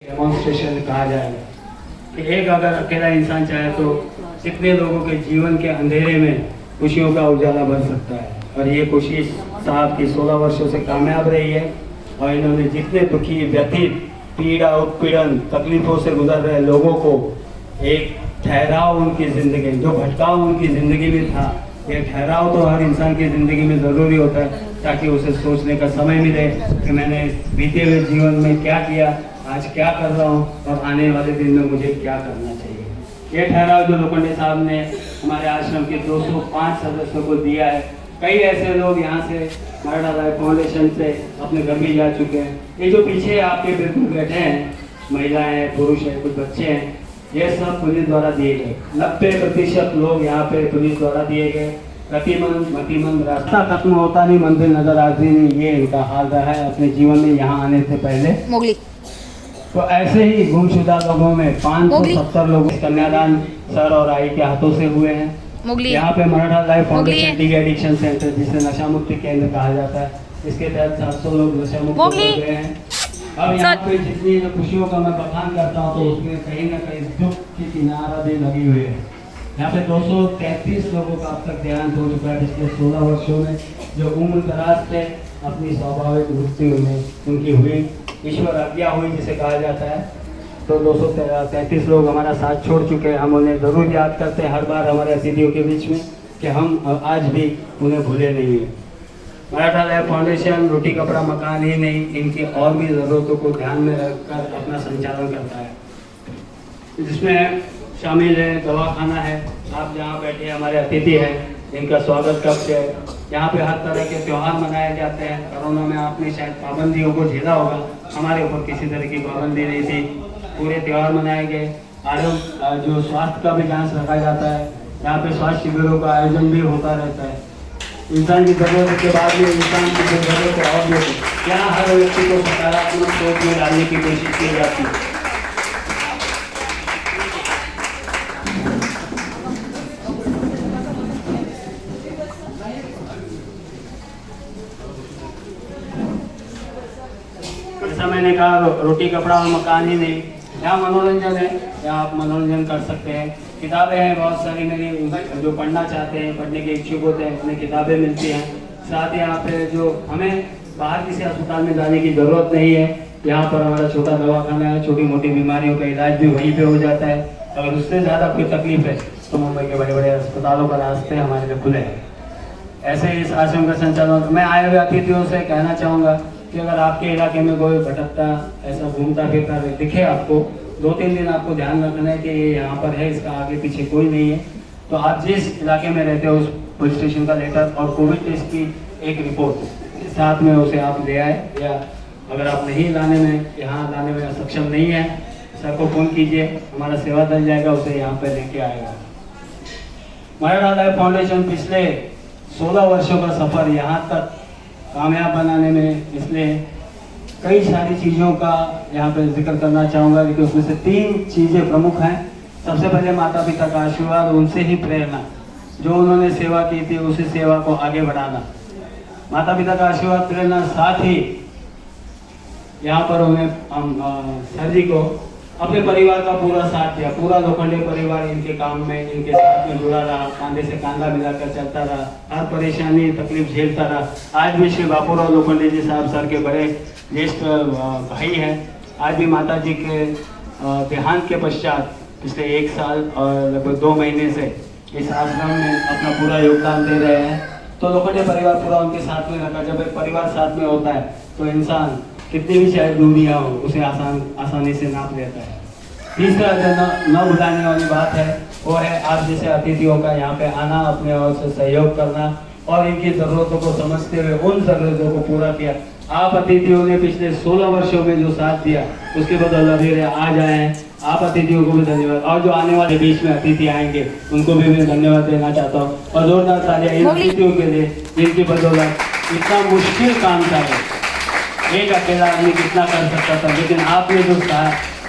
Demonstration कहा जाएगा कि एक अगर अकेला इंसान चाहे तो कितने लोगों के जीवन के अंधेरे में खुशियों का उजाला भर सकता है। और ये कोशिश साहब की 16 वर्षों से कामयाब रही है और इन्होंने जितने दुखी, व्यथित, पीड़ा, उत्पीड़न, तकलीफों से गुजर रहे लोगों को एक ठहराव उनकी ज़िंदगी, जो भटकाव उनकी ज़िंदगी में था, ये ठहराव तो हर इंसान की ज़िंदगी में ज़रूरी होता है ताकि उसे सोचने का समय मिले कि मैंने बीते हुए जीवन में क्या किया, आज क्या कर रहा हूँ और आने वाले दिन में मुझे क्या करना चाहिए। ये ठहराव जो लोखंडे साहब ने हमारे आश्रम के 205 सदस्यों को दिया है। कई ऐसे लोग यहाँ से मराठा लाइफ फाउंडेशन से अपने घर भी जा चुके हैं। ये जो पीछे आपके बिल्कुल बैठे हैं, महिलाएं हैं, पुरुष हैं, कुछ बच्चे हैं, ये सब पुलिस द्वारा दिए गए। 90% लोग यहाँ पे पुलिस द्वारा दिए गए। प्रतिमंद रास्ता खत्म होता नहीं, मंजिल नजर आती नहीं, ये इनका हाल रहा है अपने जीवन में यहाँ आने से पहले। मोगली तो ऐसे ही गुमशुदा लोगों में 570 लोग कन्यादान सर और आई के हाथों से हुए हैं। यहाँ पे Maratha life foundation de addiction centre, जिसे नशा मुक्ति केंद्र कहा जाता है, इसके तहत 700 लोग नशा मुक्त हो गए हैं। अब यहाँ पे जितनी खुशियों का मैं बखान करता हूँ तो उसमें कहीं ना कहीं दुख की किनारा भी लगी हुई है। यहाँ पे 233 लोगों का अब तक देहांत हो चुका है पिछले 16 वर्षों में, जो उम्र दराज थे अपनी स्वाभाविक मृत्यु में उनकी हुई, ईश्वर आज्ञा हुई जिसे कहा जाता है। तो 233 लोग हमारा साथ छोड़ चुके हैं। हम उन्हें ज़रूर याद करते हैं हर बार हमारे अतिथियों के बीच में कि हम आज भी उन्हें भूले नहीं हैं। मराठा लाइफ फाउंडेशन रोटी कपड़ा मकान ही नहीं, इनकी और भी ज़रूरतों को ध्यान में रखकर अपना संचालन करता है, जिसमें शामिल है दवाखाना है। आप जहाँ बैठे हमारे अतिथि हैं, इनका स्वागत कक्ष है। यहाँ पे हर तरह के त्यौहार मनाए जाते हैं। कोरोना में आपने शायद पाबंदियों को झेला होगा, हमारे ऊपर किसी तरह की पाबंदी नहीं थी, पूरे त्यौहार मनाए गए। आरोग्य जो स्वास्थ्य का भी जांच रखा जाता है। यहाँ पे स्वास्थ्य शिविरों का आयोजन भी होता रहता है। इंसान की ज़रूरत के बाद में इंसान की ज़रूरत है और भी यहाँ हर व्यक्ति को सकारात्मक सोच में डालने की कोशिश की जाती है। जैसा मैंने कहा, रोटी कपड़ा और मकान ही नहीं, यहाँ मनोरंजन है, यहाँ आप मनोरंजन कर सकते हैं। किताबें हैं बहुत सारी, मेरी जो पढ़ना चाहते हैं, पढ़ने के इच्छुक होते हैं, उन्हें किताबें मिलती हैं। साथ ही यहाँ पे जो हमें बाहर किसी अस्पताल में जाने की ज़रूरत नहीं है, यहाँ पर हमारा छोटा दवाखाना है, छोटी मोटी बीमारियों का इलाज भी वहीं पे हो जाता है। अगर उससे ज़्यादा कोई तकलीफ है तो मुंबई के बड़े बड़े अस्पतालों का रास्ते हमारे लिए खुले हैं। ऐसे ही इस आश्रम का संचालन मैं आए हुए अतिथियों से कहना चाहूँगा कि अगर आपके इलाके में कोई भटकता ऐसा घूमता फिरता दिखे आपको, 2-3 दिन आपको ध्यान रखना है कि ये यहाँ पर है, इसका आगे पीछे कोई नहीं है, तो आप जिस इलाके में रहते हो उस पुलिस स्टेशन का लेटर और कोविड टेस्ट की एक रिपोर्ट साथ में उसे आप ले आए, या अगर आप नहीं लाने में यहाँ लाने में सक्षम नहीं है, सर को फ़ोन कीजिए, हमारा सेवा दल जाएगा, उसे यहाँ पर लेके आएगा। मराठा लाइफ फाउंडेशन पिछले 16 वर्षों का सफ़र यहाँ तक कामयाब बनाने में, इसलिए कई सारी चीज़ों का यहाँ पे जिक्र करना चाहूँगा, लेकिन उसमें से 3 चीज़ें प्रमुख हैं। सबसे पहले माता पिता का आशीर्वाद, उनसे ही प्रेरणा, जो उन्होंने सेवा की थी उसी सेवा को आगे बढ़ाना। माता पिता का आशीर्वाद, प्रेरणा, साथ ही यहाँ पर उन्हें सर जी को अपने परिवार का पूरा साथ दिया। पूरा लोखंडे परिवार इनके काम में, इनके साथ में जुड़ा रहा, कांधे से कांधा मिलाकर चलता रहा, हर परेशानी तकलीफ झेलता रहा। आज भी श्री बापूराव लोखंडे जी साहब सर के बड़े ज्येष्ठ भाई हैं। आज भी माता जी के देहांत के पश्चात पिछले 1 साल और लगभग 2 महीने से इस आश्रम में अपना पूरा योगदान दे रहे हैं। तो लोखंडे परिवार पूरा उनके साथ में रखा। जब एक परिवार साथ में होता है तो इंसान कितनी भी शायद दूरियाँ हो उसे आसानी से नाप लेता है। तीसरा जो न भुलाने वाली बात है वो है आप जैसे अतिथियों का यहाँ पे आना, अपने ओर से सहयोग करना और इनकी ज़रूरतों को समझते हुए उन ज़रूरतों को पूरा किया। आप अतिथियों ने पिछले 16 वर्षों में जो साथ दिया उसके बदौलत आज आए हैं। आप अतिथियों को भी धन्यवाद, और जो आने वाले बीच में अतिथि आएंगे उनको भी मैं धन्यवाद देना चाहता हूँ। और जोरदार तालियां इन अतिथियों के लिए जिनकी बदौलत इतना मुश्किल काम था, एक अकेला आदमी कितना कर सकता था, लेकिन आपने जो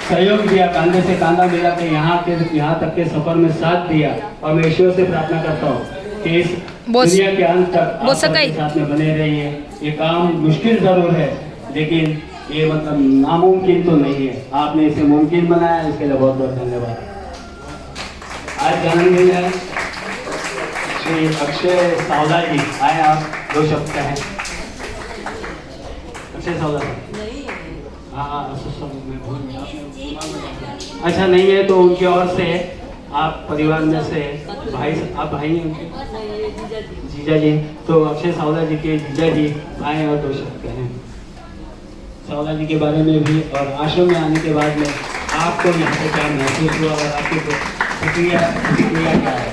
सहयोग दिया, कांधे से कांधा मिला के यहाँ तक के सफर में साथ दिया। और मैं ईश्वर से प्रार्थना करता हूँ कि इस दुनिया के अंत तक आप साथ में बने रहिए। ये काम मुश्किल जरूर है, लेकिन ये मतलब नामुमकिन तो नहीं है, आपने इसे मुमकिन बनाया, इसके लिए बहुत बहुत धन्यवाद। आज जन्मदिन है श्री अक्षय सावला जी, आए आप 2 शब्द कहें। अक्षय सावला हाँ मैं भूल गया। अच्छा नहीं है तो उनकी ओर से आप परिवार में से भाई, आप भाई हैं उनके जीजा जी, तो अक्षय सावला जी के जीजा जी आए और 2 शब्द कहें सावला जी के बारे में भी, और आश्रम में आने के बाद में आपको यहाँ पे क्या महसूस हुआ और आपकी प्रतिक्रिया क्या है?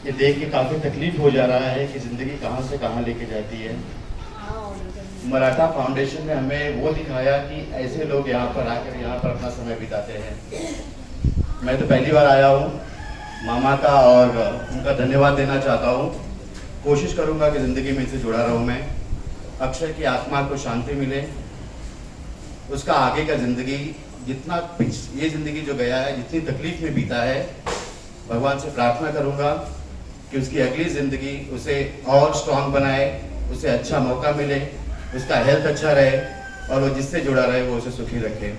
ये देख के काफ़ी तकलीफ हो जा रहा है कि ज़िंदगी कहाँ से कहाँ लेके जाती है। मराठा फाउंडेशन ने हमें वो दिखाया कि ऐसे लोग यहाँ पर आकर यहाँ पर अपना समय बिताते हैं। मैं तो पहली बार आया हूँ, मामा का और उनका धन्यवाद देना चाहता हूँ। कोशिश करूँगा कि ज़िंदगी में इनसे जुड़ा रहूँ मैं। अक्षय की आत्मा को शांति मिले, उसका आगे का ज़िंदगी जितना ये ज़िंदगी जो गया है, जितनी तकलीफ में बीता है, भगवान से प्रार्थना करूँगा कि उसकी अगली ज़िंदगी उसे और स्ट्रांग बनाए, उसे अच्छा मौका मिले, उसका हेल्थ अच्छा रहे और वो जिससे जुड़ा रहे वो उसे सुखी रखे।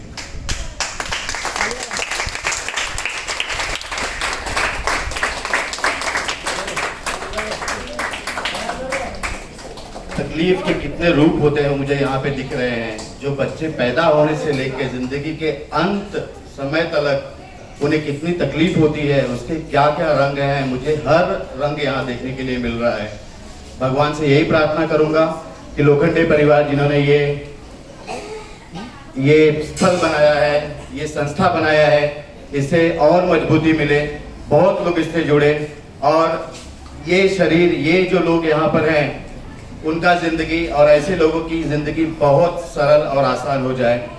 तकलीफ के कितने रूप होते हैं मुझे यहाँ पे दिख रहे हैं। जो बच्चे पैदा होने से लेकर ज़िंदगी के अंत समय तक उन्हें कितनी तकलीफ होती है, उसके क्या क्या रंग हैं, मुझे हर रंग यहाँ देखने के लिए मिल रहा है। भगवान से यही प्रार्थना करूँगा कि लोखंडे परिवार जिन्होंने ये स्थल बनाया है, ये संस्था बनाया है, इसे और मजबूती मिले, बहुत लोग इससे जुड़े और ये शरीर, ये जो लोग यहाँ पर हैं उनका ज़िंदगी और ऐसे लोगों की ज़िंदगी बहुत सरल और आसान हो जाए।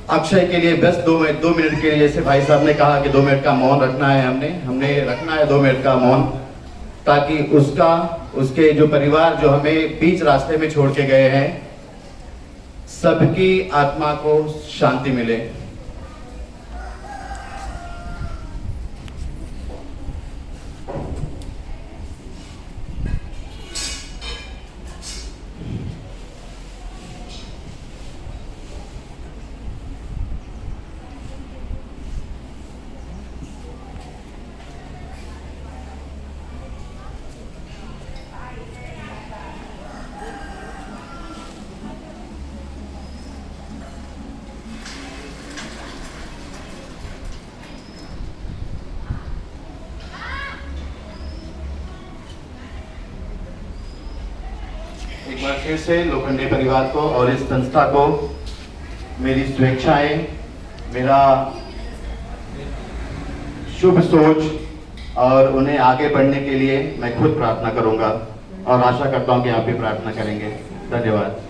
अक्षय के लिए बस 2 मिनट के लिए, जैसे भाई साहब ने कहा कि 2 मिनट का मौन रखना है, हमने रखना है 2 मिनट का मौन, ताकि उसके जो परिवार जो हमें बीच रास्ते में छोड़ के गए हैं, सबकी आत्मा को शांति मिले। एक बार फिर से लोखंडे परिवार को और इस संस्था को मेरी शुभेच्छाएं, मेरा शुभ सोच और उन्हें आगे बढ़ने के लिए मैं खुद प्रार्थना करूंगा और आशा करता हूं कि आप भी प्रार्थना करेंगे। धन्यवाद।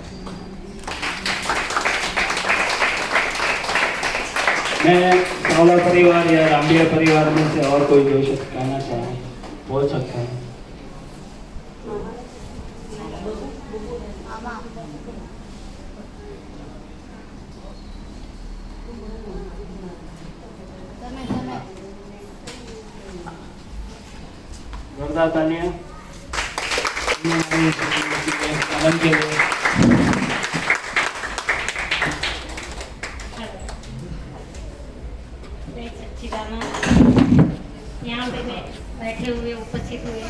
मैं सावला परिवार या रामबिया परिवार में से और कोई 2 शब्द कहना चाहें, बोल सकते हैं। जोरदार तालियां कलम के लिए। यहाँ पे बैठे हुए उपस्थित हुए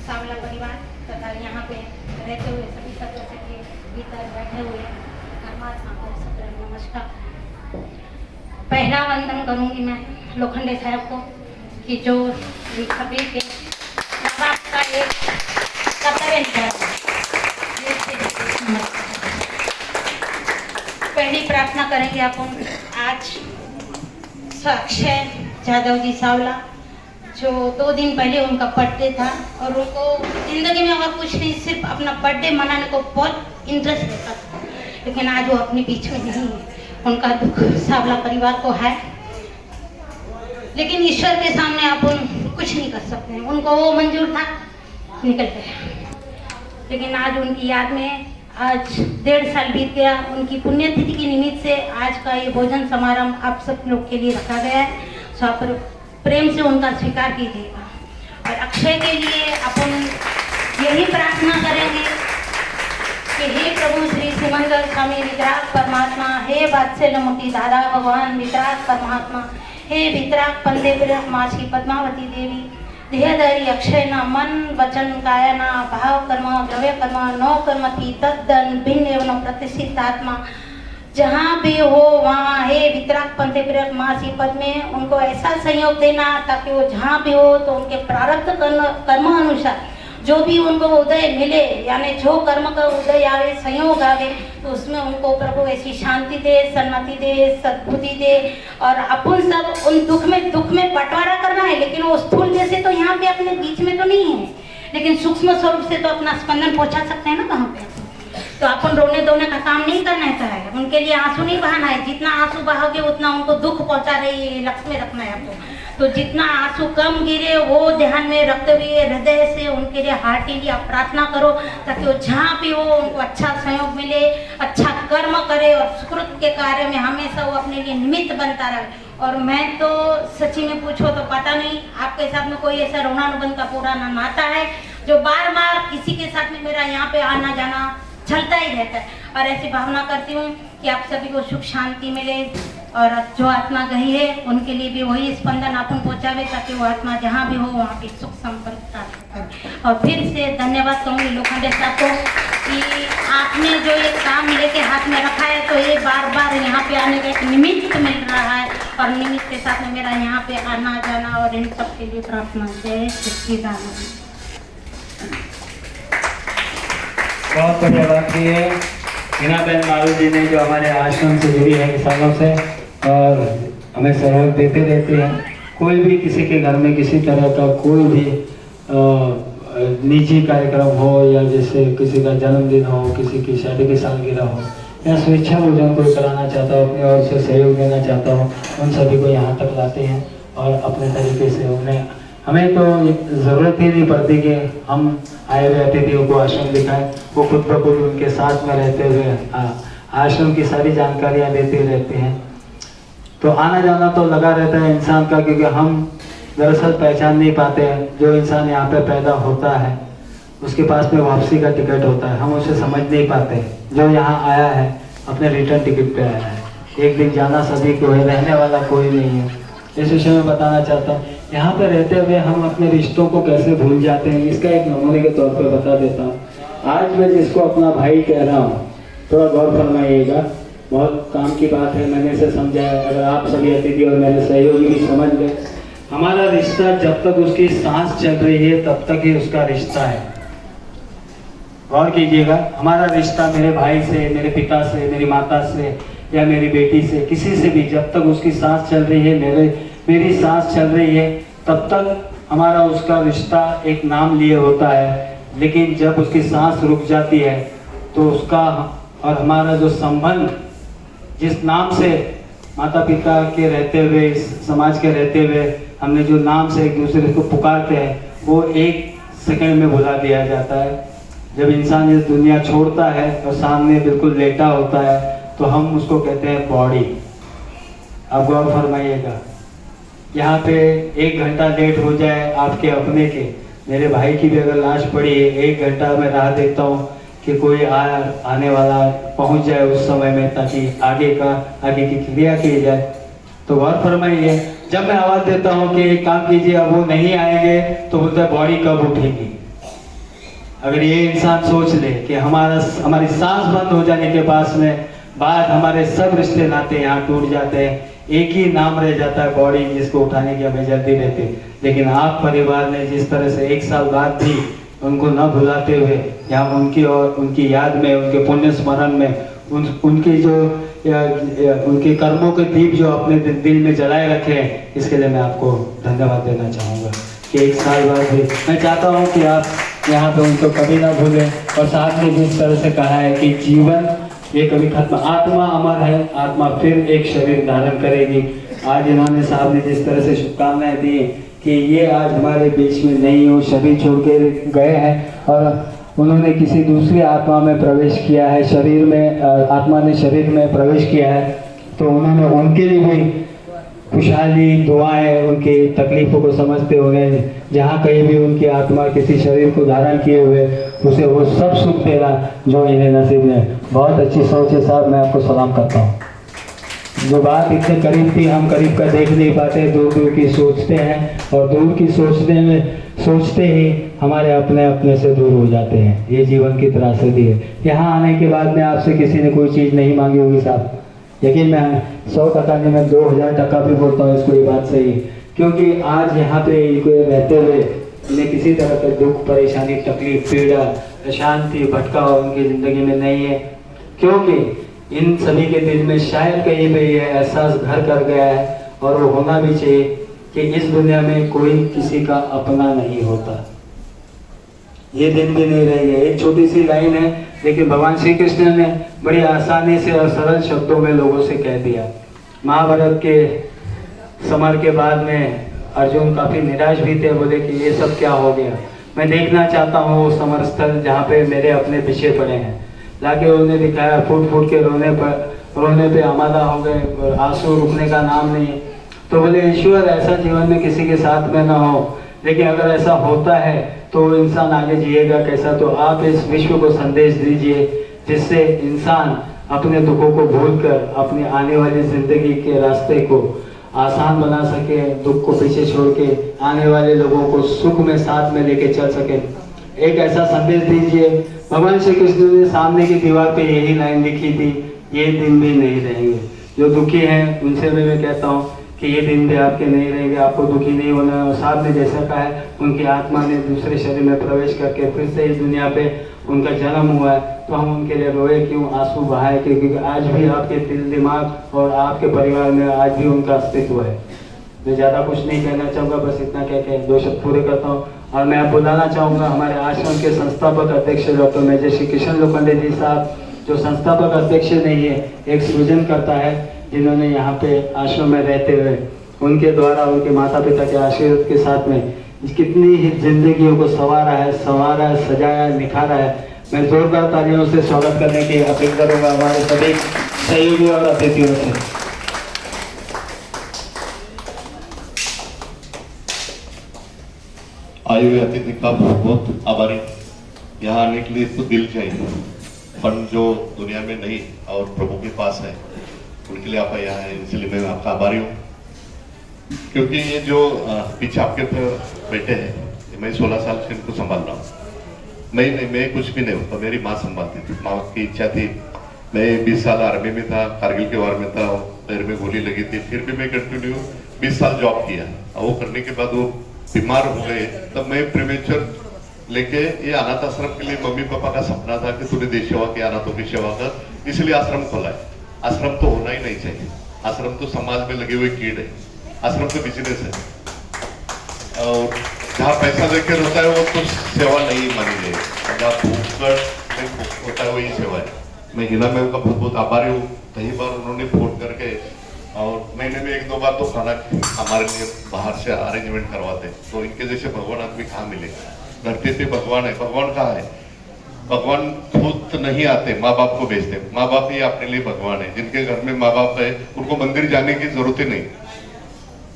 सावला परिवार तथा यहाँ पे रहते हुए सभी सदस्य के भीतर बैठे हुए परमात्मा को सत्रह नमस्कार। पहला वंदन करूंगी मैं लोखंडे साहब को कि जो खबीर के बाप का एक कर्तव्य है। पहली प्रार्थना करेंगे अपन आज अक्षय यादव जी सावला, जो 2 दिन पहले उनका बर्थडे था और उनको जिंदगी में और कुछ नहीं, सिर्फ अपना बर्थडे मनाने को बहुत इंटरेस्ट रहता था, लेकिन आज वो अपने बीच में नहीं है। उनका दुख सावला परिवार को है, लेकिन ईश्वर के सामने आप कुछ नहीं कर सकते हैं। उनको वो मंजूर था, निकल गया। लेकिन आज उनकी याद में आज 1.5 साल बीत गया। उनकी पुण्यतिथि के निमित्त से आज का ये भोजन समारोह आप सब लोग के लिए रखा गया है। प्रेम से उनका स्वीकार कीजिएगा। और अक्षय के लिए अपन यही प्रार्थना करेंगे कि हे प्रभु श्री सुमंगल स्वामी वितराग परमात्मा, हे वात्सल्यमूर्ति दादा भगवान वितराग परमात्मा, हे वितराग पंदे विरह मासी पद्मावती देवी, देहधारी अक्षय न मन वचन कायना भाव कर्म द्रव्य कर्म नौ कर्म थी तद्दन भिन्न एवं प्रतिष्ठित आत्मा जहाँ भी हो वहाँ हे वितराग पंथे विरह मासी पद में उनको ऐसा संयोग देना ताकि वो जहाँ भी हो तो उनके प्रारब्ध कर्म अनुसार जो भी उनको उदय मिले, यानी जो कर्म का उदय आवे संयोग आवे तो उसमें उनको प्रभु ऐसी शांति दे, सन्मति दे, सद्बुद्धि दे। और अपन सब उन दुख में बंटवारा करना है, लेकिन वो स्थूल जैसे तो यहाँ पे अपने बीच में तो नहीं है, लेकिन सूक्ष्म स्वरूप से तो अपना स्पंदन पहुंचा सकते हैं ना कहाँ पे। तो अपन रोने धोने का काम नहीं करना है, उनके लिए आंसू नहीं बहाना है। जितना आंसू बहाओगे उतना उनको दुख पहुंचा रही लक्ष्य में रखना है आपको। तो जितना आंसू कम गिरे वो ध्यान में रखते हुए हृदय से उनके लिए हार्टिली आप प्रार्थना करो ताकि वो जहाँ भी हो उनको अच्छा सहयोग मिले, अच्छा कर्म करे और सुकृत के कार्य में हमेशा वो अपने लिए निमित्त बनता रहे। और मैं तो सच्ची में पूछो तो पता नहीं आपके साथ में कोई ऐसा ऋणानुबंध का पुराना नाता है जो बार बार किसी के साथ में मेरा यहाँ पे आना जाना चलता ही रहता है। और ऐसी भावना करती हूँ कि आप सभी को सुख शांति मिले और जो आत्मा गई है उनके लिए भी वही स्पंदन अपन पहुँचावे ताकि वो आत्मा जहाँ भी हो वहाँ पे सुख संपर्क प्राप्त करे। और फिर से धन्यवाद कहूँगी लोखंडे साहब को कि आपने जो ये काम लेके हाथ में रखा है तो ये बार बार यहाँ पे आने का एक निमित्त मिल रहा है और निमित्त के साथ में मेरा यहाँ पे आना जाना और इन सब के लिए प्रार्थना। जय सच्चिदानंद। बहुत बढ़िया बात की है हिना बहन मारू जी ने जो हमारे आश्रम से जुड़ी है सालों से और हमें सहयोग देते रहते हैं। कोई भी किसी के घर में किसी तरह का कोई भी निजी कार्यक्रम हो या जैसे किसी का जन्मदिन हो, किसी की शादी की सालगिरह हो या स्वेच्छा भोजन कोई कराना चाहता हो, अपनी ओर से सहयोग देना चाहता हो, उन सभी को यहाँ तक लाते हैं और अपने तरीके से उन्हें हमें तो ज़रूरत ही नहीं पड़ती कि हम आए हुए अतिथियों को आश्रम दिखाएं। वो खुद ब खुद उनके साथ में रहते हुए आश्रम की सारी जानकारियाँ देते रहते हैं। तो आना जाना तो लगा रहता है इंसान का, क्योंकि हम दरअसल पहचान नहीं पाते हैं जो इंसान यहाँ पे पैदा होता है उसके पास में वापसी का टिकट होता है, हम उसे समझ नहीं पाते। जो यहाँ आया है अपने रिटर्न टिकट पे आया है, एक दिन जाना सभी को है, रहने वाला कोई नहीं है। इस विषय में बताना चाहता हूँ। यहाँ पे रहते हुए हम अपने रिश्तों को कैसे भूल जाते हैं इसका एक नमूने के तौर पर बता देता हूँ। आज मैं जिसको अपना भाई कह रहा हूँ थोड़ा गौर फरमाइएगा, बहुत काम की बात है, मैंने इसे समझा है। अगर आप सभी अतिथि और मेरे सहयोगी भी समझ गए, हमारा रिश्ता जब तक उसकी सांस चल रही है तब तक ही उसका रिश्ता है। गौर कीजिएगा, हमारा रिश्ता मेरे भाई से, मेरे पिता से, मेरी माता से या मेरी बेटी से, किसी से भी जब तक उसकी सांस चल रही है, मेरी सांस चल रही है, तब तक हमारा उसका रिश्ता एक नाम लिए होता है। लेकिन जब उसकी सांस रुक जाती है तो उसका और हमारा जो संबंध, जिस नाम से माता पिता के रहते हुए, इस समाज के रहते हुए हमने जो नाम से एक दूसरे को पुकारते हैं, वो एक सेकंड में भुला दिया जाता है। जब इंसान ये दुनिया छोड़ता है और सामने बिल्कुल लेटा होता है तो हम उसको कहते हैं बॉडी। अब गौर फरमाइएगा, यहाँ पे 1 घंटा लेट हो जाए आपके अपने के, मेरे भाई की भी अगर लाश पड़ी है, 1 घंटा मैं राह देखता हूँ कि कोई आने वाला पहुँच जाए उस समय में ताकि आगे की क्रिया की जाए। तो गौर फरमाइए, जब मैं आवाज़ देता हूँ कि एक काम कीजिए, अब वो नहीं आएंगे तो बोलते बॉडी कब उठेगी। अगर ये इंसान सोच ले कि हमारी सांस बंद हो जाने के बाद हमारे सब रिश्ते नाते यहाँ टूट जाते हैं, एक ही नाम रह जाता है बॉडी, जिसको उठाने की हमें जल्दी रहती है। लेकिन आप परिवार ने जिस तरह से 1 साल बाद भी उनको न भुलाते हुए या उनकी और उनकी याद में, उनके पुण्य स्मरण में उनकी जो उनके कर्मों के दीप जो अपने दिल में जलाए रखे हैं, इसके लिए मैं आपको धन्यवाद देना चाहूँगा कि 1 साल बाद भी मैं चाहता हूँ कि आप यहाँ पे उनको कभी ना भूलें। और साथ में जिस तरह से कहा है कि जीवन ये कभी खत्म, आत्मा अमर है, आत्मा फिर एक शरीर धारण करेगी। आज इन्होंने साहब ने जिस तरह से शुभकामनाएं दी कि ये आज हमारे बीच में नहीं हो, शरीर छोड़ के गए हैं और उन्होंने किसी दूसरी आत्मा में प्रवेश किया है, शरीर में आत्मा ने शरीर में प्रवेश किया है, तो उन्होंने उनके लिए भी खुशहाली दुआएं उनकी तकलीफ़ों को समझते हुए जहाँ कहीं भी उनकी आत्मा किसी शरीर को धारण किए हुए उसे वो सब सुख देना जो इन्हें नसीब है। बहुत अच्छी सोच है साहब, मैं आपको सलाम करता हूँ। जो बात इतने करीब थी हम करीब का देख नहीं पाते, दूर दूर की सोचते हैं और दूर की सोचते ही हमारे अपने अपने से दूर हो जाते हैं। ये जीवन की त्रासदी है। यहाँ आने के बाद में आपसे किसी ने कोई चीज़ नहीं मांगी होगी साहब, लेकिन मैं 100% नहीं, मैं 2000 टका भी बोलता हूँ इसको, ये बात सही, क्योंकि आज यहाँ पे इनको रहते हुए इन्हें किसी तरह का दुख परेशानी तकलीफ पीड़ा अशांति भटकाव उनकी ज़िंदगी में नहीं है, क्योंकि इन सभी के दिल में शायद कहीं पे ये एहसास घर कर गया है और वो होना भी चाहिए कि इस दुनिया में कोई किसी का अपना नहीं होता। ये दिन भी नहीं रहेंगे। एक छोटी सी लाइन है लेकिन भगवान श्री कृष्ण ने बड़ी आसानी से और सरल शब्दों में लोगों से कह दिया। महाभारत के समर के बाद में अर्जुन काफ़ी निराश भी थे, बोले कि ये सब क्या हो गया, मैं देखना चाहता हूँ वो समर स्थल जहाँ पे मेरे अपने पीछे पड़े हैं। लाके उन्होंने दिखाया, फूट फूट के रोने पे आमादा हो गए और आंसू रुकने का नाम नहीं। तो बोले ईश्वर ऐसा जीवन में किसी के साथ में ना हो, लेकिन अगर ऐसा होता है तो इंसान आगे जिएगा कैसा। तो आप इस विश्व को संदेश दीजिए जिससे इंसान अपने दुखों को भूलकर अपनी आने वाली जिंदगी के रास्ते को आसान बना सके, दुख को पीछे छोड़ के आने वाले लोगों को सुख में साथ में लेके चल सके। एक ऐसा संदेश दीजिए। भगवान श्री कृष्ण ने सामने की दीवार पे यही लाइन लिखी थी, ये दिन भी नहीं रहेंगे। जो दुखी हैं उनसे भी मैं कहता हूँ कि ये दिन भी आपके नहीं रहेंगे, आपको दुखी नहीं होना है। और साहब ने जैसा कहा है, उनकी आत्मा ने दूसरे शरीर में प्रवेश करके फिर से इस दुनिया पे उनका जन्म हुआ है, तो हम उनके लिए रोए क्यों, आंसू बहाए क्यों, क्योंकि आज भी आपके दिल दिमाग और आपके परिवार में आज भी उनका अस्तित्व है। मैं ज़्यादा कुछ नहीं कहना चाहूँगा, बस इतना कह के 2 शब्द पूरे करता हूँ। और मैं बुलाना चाहूँगा हमारे आश्रम के संस्थापक अध्यक्ष डॉक्टर मेजर श्री कृष्ण लोखंडे जी साहब, जो संस्थापक अध्यक्ष नहीं है, एक सृजन करता है, जिन्होंने यहाँ पे आश्रम में रहते हुए उनके द्वारा उनके माता पिता के आशीर्वाद के साथ में कितनी ही जिंदगियों को संवारा है, सजाया, निखारा है। मैं जोरदार तालियों से स्वागत करने की अपील करूँगा हमारे सभी सहयोगियों और अतिथियों से। आए हुए अतिथि का बहुत आभारी। यहाँ आने के लिए तो दिल चाहिए, फंड जो दुनिया में नहीं और प्रभु के पास है, उनके लिए आप यहाँ हैं, इसलिए मैं आपका आभारी हूँ। क्योंकि ये जो पीछे आपके बेटे हैं, मैं 16 साल से इनको संभाल रहा हूँ। मैं कुछ भी नहीं होता, मेरी माँ संभालती थी। माँ की इच्छा थी। मैं 20 साल आर्मी में था, कारगिल के वार में था, पैर में गोली लगी थी, फिर भी मैं कंटिन्यू 20 साल जॉब किया। और वो करने के बाद वो बीमार हो गए, तब मैं प्रीमेच्योर लेके ये अनाथ आश्रम के लिए मम्मी पापा का सपना था कि तूने देश सेवा की, अनाथों की सेवा कर, इसलिए आश्रम खोला है। आश्रम तो होना ही नहीं चाहिए, आश्रम तो समाज में लगे हुए कीड़ है, आश्रम तो बिजनेस है। और जहाँ पैसा देकर होता है वो तो सेवा नहीं मानी जाएगी, जहाँ भूख होता है वही सेवा है। मैं हिना मैम का बहुत बहुत आभारी हूँ। कई बार उन्होंने फोन करके और महीने में 1-2 बार तो खाना हमारे लिए बाहर से अरेंजमेंट करवाते। तो इनके जैसे भगवान आदमी कहाँ मिलेगा। धरती पे भगवान है, भगवान कहाँ है? भगवान खुद नहीं आते, माँ बाप को भेजते। माँ बाप ही अपने लिए भगवान है। जिनके घर में माँ बाप है उनको मंदिर जाने की जरूरत ही नहीं।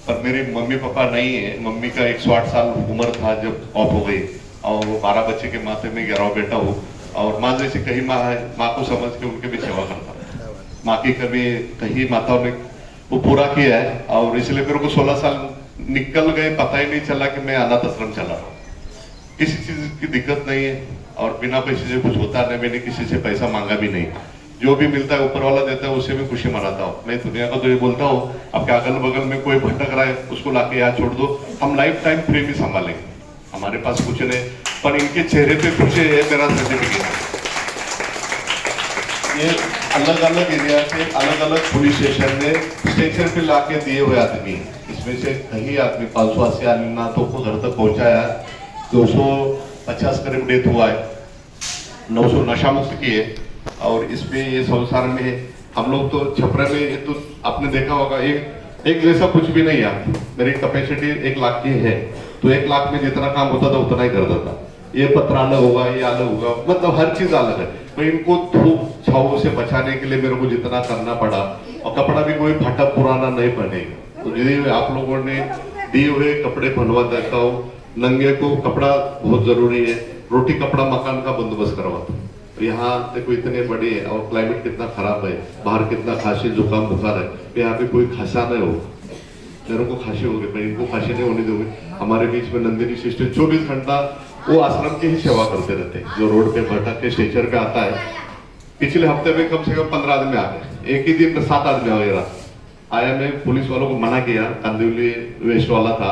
पर मेरी मम्मी पापा नहीं है। मम्मी का 108 साल उम्र था जब ऑफ हो गई, और वो 12 बच्चे के माथे में 11वां बेटा हो। और माँ जैसी कहीं माँ है, माँ को समझ के उनकी भी सेवा करता। माँ की कभी कहीं माताओं ने वो पूरा किया है, और इसलिए मेरे को 16 साल निकल गए, पता ही नहीं चला कि मैं अनाथ आश्रम चला रहा हूँ। किसी चीज की दिक्कत नहीं है, और बिना पैसे से कुछ होता नहीं। मैंने किसी से पैसा मांगा भी नहीं। जो भी मिलता है ऊपर वाला देता है, उससे मैं खुशी मनाता हूँ। मैं दुनिया को तो ये बोलता हूँ, आपके अगल बगल में कोई भटक रहा है उसको लाके यहाँ छोड़ दो, हम लाइफ टाइम फ्री में संभालेंगे। हमारे पास कुछ नहीं, पर इनके चेहरे पे कुछ है मेरा सर्टिफिकेट। ये अलग अलग एरिया से अलग अलग पुलिस स्टेशन पे लाके दिए हुए आदमी। इसमें से कई आदमी 580 अनाथों को घर तक पहुंचाया। 250 करीब डेथ हुआ है, 900 नशा मुक्त किए। और इसमें ये संसार में हम लोग तो छपरा में, ये तो आपने देखा होगा, एक जैसा कुछ भी नहीं है। मेरी कैपेसिटी 1 लाख की है, तो 1 लाख में जितना काम होता था उतना ही करता था। ये पत्र अलग होगा, ये अलग होगा, मतलब हर चीज अलग है। तो इनको धूप छाव से बचाने के लिए मेरे को जितना करना पड़ा, और कपड़ा भी कोई फटा पुराना नहीं पड़ेगा। तो यदि आप लोगों ने दिए हुए कपड़े पहनवा देता हूँ, नंगे को कपड़ा बहुत जरूरी है, रोटी कपड़ा मकान का बंदोबस्त करवाता हूँ। तो यहाँ देखो इतने बड़े है और क्लाइमेट कितना खराब है, बाहर कितना खांसी जुकाम बुखार है, तो यहाँ पे कोई खांसा नहीं होगा। मेरे को खांसी होगी पर इनको खांसी नहीं होने दोगे। हमारे बीच में नंदिनी सिस्टर 24 घंटा वो आश्रम की ही सेवा करते रहते हैं। जो रोड पे भटक के स्ट्रेचर पे आता है, पिछले हफ्ते में कम से कम 15 आदमी आ गए, एक ही दिन में 7 आदमी आ गया। आया, मैं पुलिस वालों को मना किया, कांदिवली वेस्ट वाला था,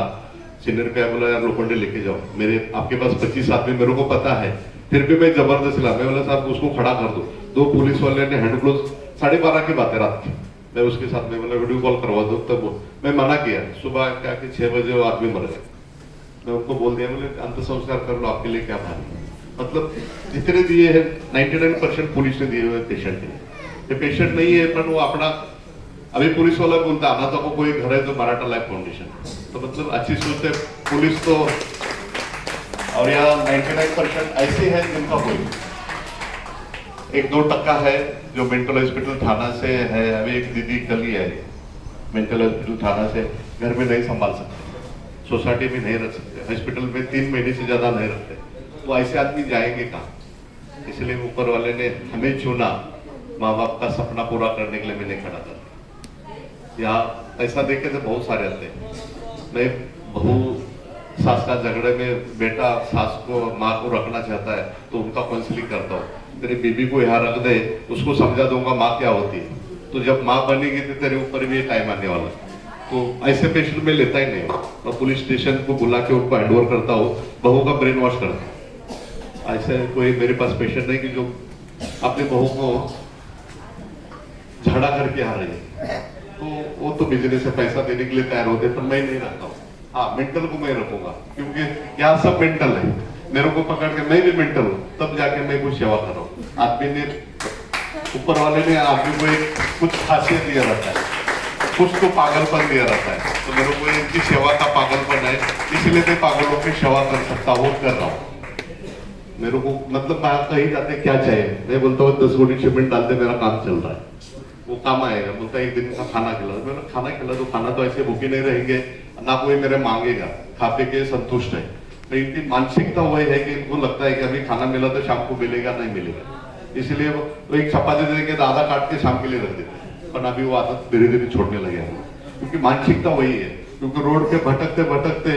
सीनियर पे बोला यार लोखंडे लेके जाओ, मेरे आपके पास 25 आदमी मेरे को पता है, फिर भी मैं जबरदस्ती ला, मैं बोला साहब उसको खड़ा कर दो। 2 पुलिस वाले ने हैंड ग्लोव 12:30 की बात है रात की, मैं उसके साथ में बोला वीडियो कॉल करवा दो, तब मैं मना किया। सुबह क्या कि 6 बजे वो आदमी मर गए। मैं उनको बोल दिया, बोले अंत संस्कार कर लो, आपके लिए क्या भारी। मतलब जितने दिए हैं 99% पुलिस ने दिए हुए पेशेंट है। पेशेंट नहीं है पर वो अपना, अभी पुलिस वाला बोलता है अनाथों को कोई घर है तो मराठा लाइफ फाउंडेशन, तो मतलब अच्छी सोच है पुलिस तो। और यहाँ 99% ऐसे हैं जिनका कोई 1-2% है जो मेंटल हॉस्पिटल थाना से है। अभी एक दीदी कल ही है मेंटल हॉस्पिटल थाना से, घर में नहीं संभाल सकते, सोसाइटी में नहीं रख सकते, हॉस्पिटल में 3 महीने से ज्यादा नहीं रखते, तो ऐसे आदमी जाएंगे कहाँ। इसलिए ऊपर वाले ने हमें चुना, माँ बाप का सपना पूरा करने के लिए मैंने खड़ा कर। यहाँ ऐसा देखे तो बहुत सारे आते हैं। मैं बहू सास का झगड़े में बेटा सास को माँ को रखना चाहता है तो उनका काउंसलिंग करता हूँ, तेरी बीबी को यहाँ रख दे, उसको समझा दूंगा माँ क्या होती है, तो जब माँ बनेगी तो तेरे ऊपर भी टाइम आने वाला है। तो ऐसे पेशेंट में लेता ही नहीं, मैं पुलिस स्टेशन को बुला के उनको हैंडओवर करता हूँ, बहू का ब्रेन वॉश करता हूँ। ऐसे कोई मेरे पास पेशेंट नहीं कि जो अपनी बहू को झगड़ा करके आ रही है, तो वो तो बिजनेस से पैसा देने के लिए तैयार होते, पर मैं नहीं रखता हूँ। हाँ, मेंटल को मैं रखूंगा क्योंकि यहाँ सब मेंटल है, मेरे को पकड़ के मैं भी मेंटल हूँ, तब जाके मैं कुछ सेवा कर रहा हूँ। आदमी ने, ऊपर वाले ने आदमी को एक कुछ खासियत दिया रहता है, कुछ तो पागलपन दिया रहता है, तो मेरे को इनकी सेवा का पागलपन है, इसलिए मैं पागलों की सेवा कर सकता हूँ, कर रहा हूँ। मेरे को मतलब कहीं जाते क्या चाहिए, मैं बोलता हूँ 10 गोटी सीमेंट डालते मेरा काम चल रहा है, वो काम आएगा। बोलता है 1 दिन का खाना खिला, मैंने खाना खिला तो खाना तो ऐसे भूखे नहीं रहेंगे, ना कोई मेरे मांगेगा, खा पी के संतुष्ट है। तो इनकी मानसिकता वही है कि इनको लगता है कि अभी खाना मिला तो शाम को मिलेगा, नहीं मिलेगा, इसलिए वो एक चपाती देके आधा काट के शाम के लिए रख देते, पर अभी वो आदत धीरे धीरे छोड़ने लगे हैं, क्योंकि मानसिकता वही है। क्योंकि रोड पे भटकते भटकते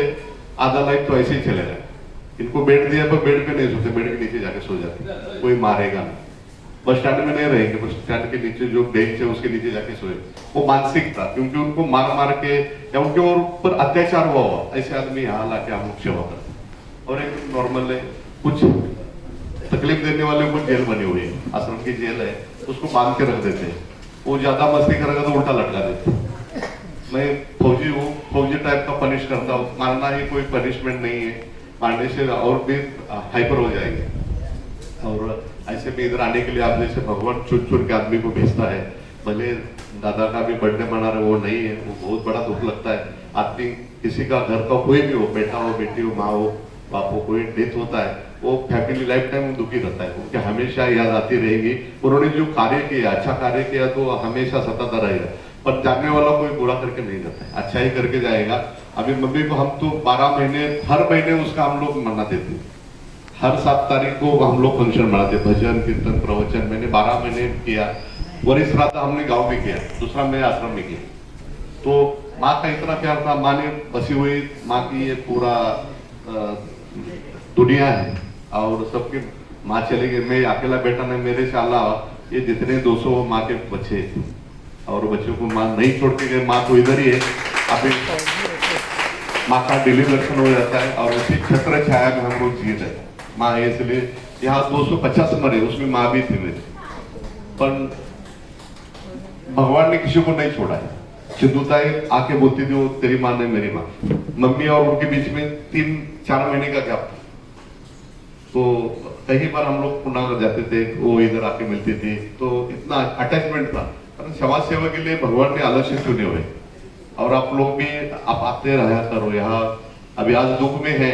आधा लाइफ तो ऐसे ही चले गए। इनको बेड दिया पर बेड पे नहीं सोते, बेड के नीचे जाके सो जाते, कोई मारेगा नहीं। बस स्टैंड में नहीं रहेंगे, बस स्टैंड के नीचे जो बेंच है उसके नीचे जाके सोए। वो मानसिकता, क्योंकि उनको मार मार के या उनके ऊपर अत्याचार हुआ ऐसे आदमी यहाँ लाके हम लोग सेवा करते। और एक नॉर्मल है, कुछ तकलीफ देने वाले को जेल बनी हुई है, आश्रम की जेल है, उसको बांध के रख देते हैं, वो ज्यादा मस्ती करेगा तो उल्टा लटका देते। मैं फौजी हूँ, फौजी टाइप का पनिश करता हूँ, मारना ही कोई पनिशमेंट नहीं है, मारने से और भी हाइपर हो जाएंगे। और ऐसे में इधर आने के लिए आप जैसे भगवान चुन चुन के आदमी को भेजता है। भले दादा का भी बर्थडे मना रहे, वो नहीं है, वो बहुत बड़ा दुख लगता है। आदमी किसी का घर का कोई भी हो, बेटा हो, बेटी हो, माँ हो, बाप हो, कोई डेथ होता है, वो फैमिली लाइफ टाइम दुखी रहता है, उनके हमेशा याद आती रहेगी। उन्होंने जो कार्य किया, अच्छा कार्य किया तो हमेशा सताता रहेगा, पर जानने वाला कोई बुरा करके नहीं जाता है, अच्छा ही करके जाएगा। अभी मम्मी को हम तो 12 महीने, हर महीने उसका हम लोग मनाते थे, हर 7 तारीख को हम लोग फंक्शन मनाते, भजन कीर्तन प्रवचन, मैंने 12 महीने किया। वरिष्ठ श्राद्ध हमने गांव में किया, दूसरा मैं आश्रम में किया। तो माँ का इतना प्यार था, माँ ने बसी हुई, माँ की ये पूरा दुनिया है और सबकी माँ चली गई। मैं अकेला बेटा नहीं, मेरे से अलावा ये जितने 200 माँ के बच्चे और बच्चों को माँ नहीं छोड़ के गए, माँ तो इधर ही है। अभी माँ का डिलीवरेशन हो जाता है और उसी छत्र छाया में हम लोग जी रहे हैं। माँ है इसलिए यहाँ 250 मरे, उसमें माँ भी थी मेरी, पर भगवान ने किसी को नहीं छोड़ा है। सिद्धूताई आके बोलती थी वो तेरी माँ नहीं मेरी माँ। मम्मी और उनके बीच में 3-4 महीने का गैप था, तो कई बार हम लोग पुणे जाते थे, वो इधर आके मिलती थी, तो इतना अटैचमेंट था। समाज सेवा के लिए भगवान ने अलग से चुने हुए, और आप लोग भी आप आते रहा करो यहाँ। अभी आज दुख में है,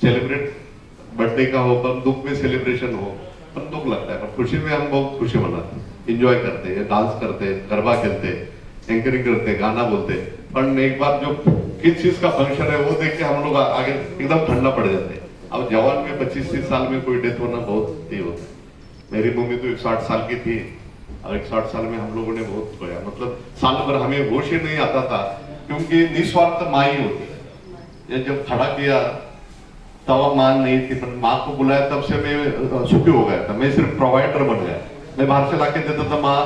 सेलिब्रेट बर्थडे का हो, पर दुख में सेलिब्रेशन हो, पर दुख लगता है, पर खुशी में हम बहुत खुशी मनाते हैं, इंजॉय करते हैं, डांस करते हैं, गरबा खेलते हैं, एंकरिंग करते हैं, गाना बोलते हैं। पर एक बार जो किस चीज का फंक्शन है वो देख के हम लोग आगे एकदम ठंडा पड़ जाते हैं। अब जवान में 25-30 साल में कोई डेथ होना बहुत ही होता है। मेरी मम्मी तो 160 साल की थी और 160 साल में हम लोगों ने बहुत खोया, मतलब साल भर हमें होश ही नहीं आता था, क्योंकि निस्वार्थ माँ ही होती। ये जब खड़ा किया तब माँ नहीं थी, पर माँ को बुलाया तब से मैं सुखी हो गया था। मैं सिर्फ प्रोवाइडर बन गया, मैं बाहर से लाके देता था। माँ